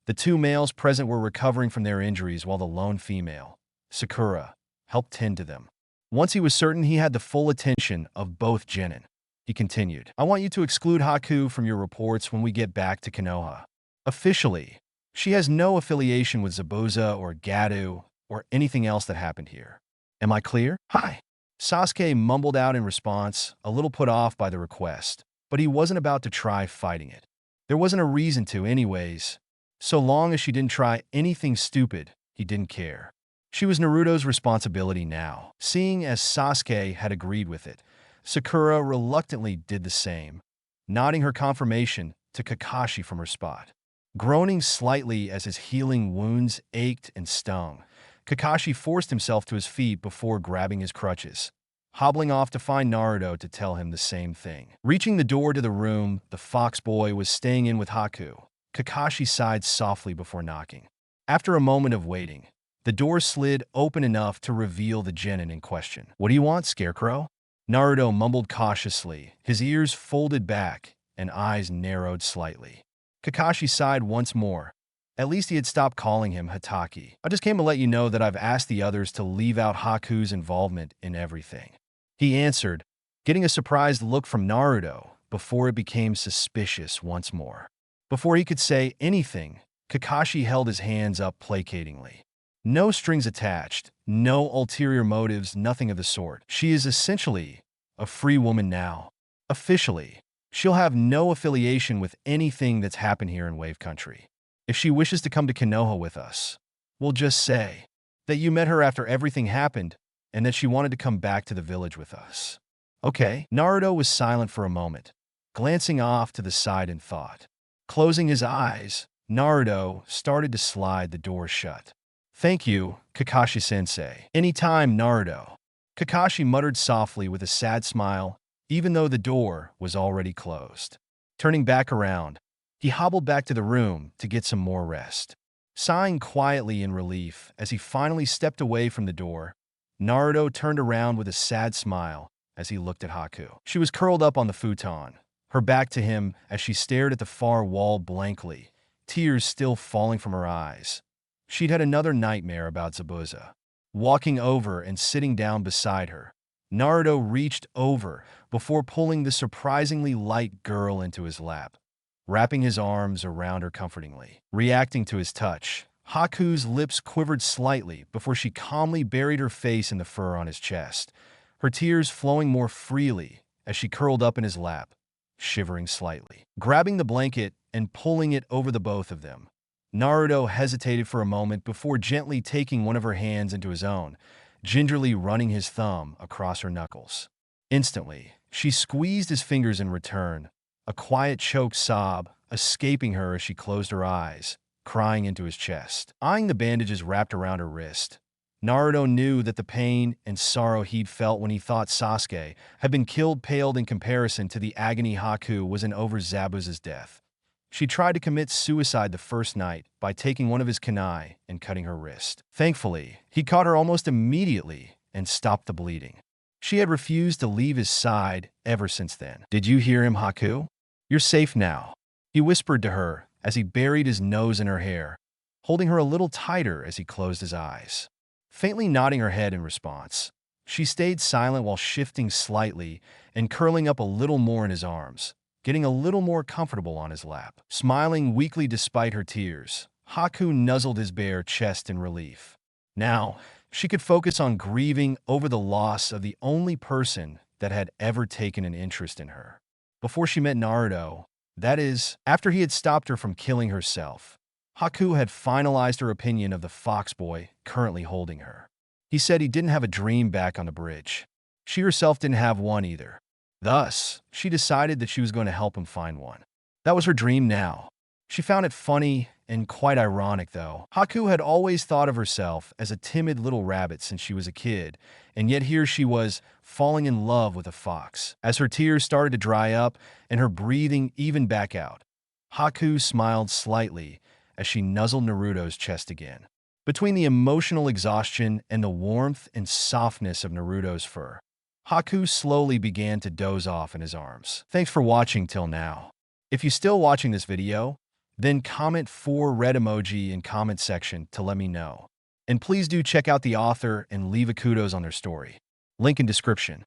The two males present were recovering from their injuries while the lone female, Sakura, helped tend to them. Once he was certain he had the full attention of both genin, he continued, I want you to exclude Haku from your reports when we get back to Konoha. Officially, she has no affiliation with Zabuza or Gato or anything else that happened here. Am I clear? Hi. Sasuke mumbled out in response, a little put off by the request, but he wasn't about to try fighting it. There wasn't a reason to anyways. So long as she didn't try anything stupid, he didn't care. She was Naruto's responsibility now. Seeing as Sasuke had agreed with it, Sakura reluctantly did the same, nodding her confirmation to Kakashi from her spot. Groaning slightly as his healing wounds ached and stung, Kakashi forced himself to his feet before grabbing his crutches, hobbling off to find Naruto to tell him the same thing. Reaching the door to the room the fox boy was staying in with Haku, Kakashi sighed softly before knocking. After a moment of waiting, the door slid open enough to reveal the genin in question. What do you want, Scarecrow? Naruto mumbled cautiously, his ears folded back, and eyes narrowed slightly. Kakashi sighed once more. At least he had stopped calling him Hataki. I just came to let you know that I've asked the others to leave out Haku's involvement in everything. He answered, getting a surprised look from Naruto before it became suspicious once more. Before he could say anything, Kakashi held his hands up placatingly. No strings attached, no ulterior motives, nothing of the sort. She is essentially a free woman now. Officially, she'll have no affiliation with anything that's happened here in Wave Country. If she wishes to come to Konoha with us, we'll just say that you met her after everything happened and that she wanted to come back to the village with us. Okay. Naruto was silent for a moment, glancing off to the side in thought. Closing his eyes, Naruto started to slide the door shut. Thank you, Kakashi-sensei. Anytime, Naruto. Kakashi muttered softly with a sad smile, even though the door was already closed. Turning back around, he hobbled back to the room to get some more rest. Sighing quietly in relief as he finally stepped away from the door, Naruto turned around with a sad smile as he looked at Haku. She was curled up on the futon, her back to him as she stared at the far wall blankly, tears still falling from her eyes. She'd had another nightmare about Zabuza. Walking over and sitting down beside her, Naruto reached over before pulling the surprisingly light girl into his lap, wrapping his arms around her comfortingly. Reacting to his touch, Haku's lips quivered slightly before she calmly buried her face in the fur on his chest, her tears flowing more freely as she curled up in his lap, shivering slightly. Grabbing the blanket and pulling it over the both of them, Naruto hesitated for a moment before gently taking one of her hands into his own, gingerly running his thumb across her knuckles. Instantly, she squeezed his fingers in return, a quiet choked sob escaping her as she closed her eyes, crying into his chest. Eyeing the bandages wrapped around her wrist, Naruto knew that the pain and sorrow he'd felt when he thought Sasuke had been killed paled in comparison to the agony Haku was in over Zabuza's death. She tried to commit suicide the first night by taking one of his kunai and cutting her wrist. Thankfully, he caught her almost immediately and stopped the bleeding. She had refused to leave his side ever since then. Did you hear him, Haku? You're safe now, he whispered to her as he buried his nose in her hair, holding her a little tighter as he closed his eyes. Faintly nodding her head in response, she stayed silent while shifting slightly and curling up a little more in his arms, getting a little more comfortable on his lap. Smiling weakly despite her tears, Haku nuzzled his bare chest in relief. Now, she could focus on grieving over the loss of the only person that had ever taken an interest in her. Before she met Naruto, that is, after he had stopped her from killing herself, Haku had finalized her opinion of the fox boy currently holding her. He said he didn't have a dream back on the bridge. She herself didn't have one either. Thus, she decided that she was going to help him find one. That was her dream now. She found it funny and quite ironic, though. Haku had always thought of herself as a timid little rabbit since she was a kid, and yet here she was falling in love with a fox. As her tears started to dry up and her breathing evened back out, Haku smiled slightly as she nuzzled Naruto's chest again. Between the emotional exhaustion and the warmth and softness of Naruto's fur, Haku slowly began to doze off in his arms. Thanks for watching till now. If you're still watching this video, then comment 4 red emoji in comment section to let me know. And please do check out the author and leave a kudos on their story. Link in description.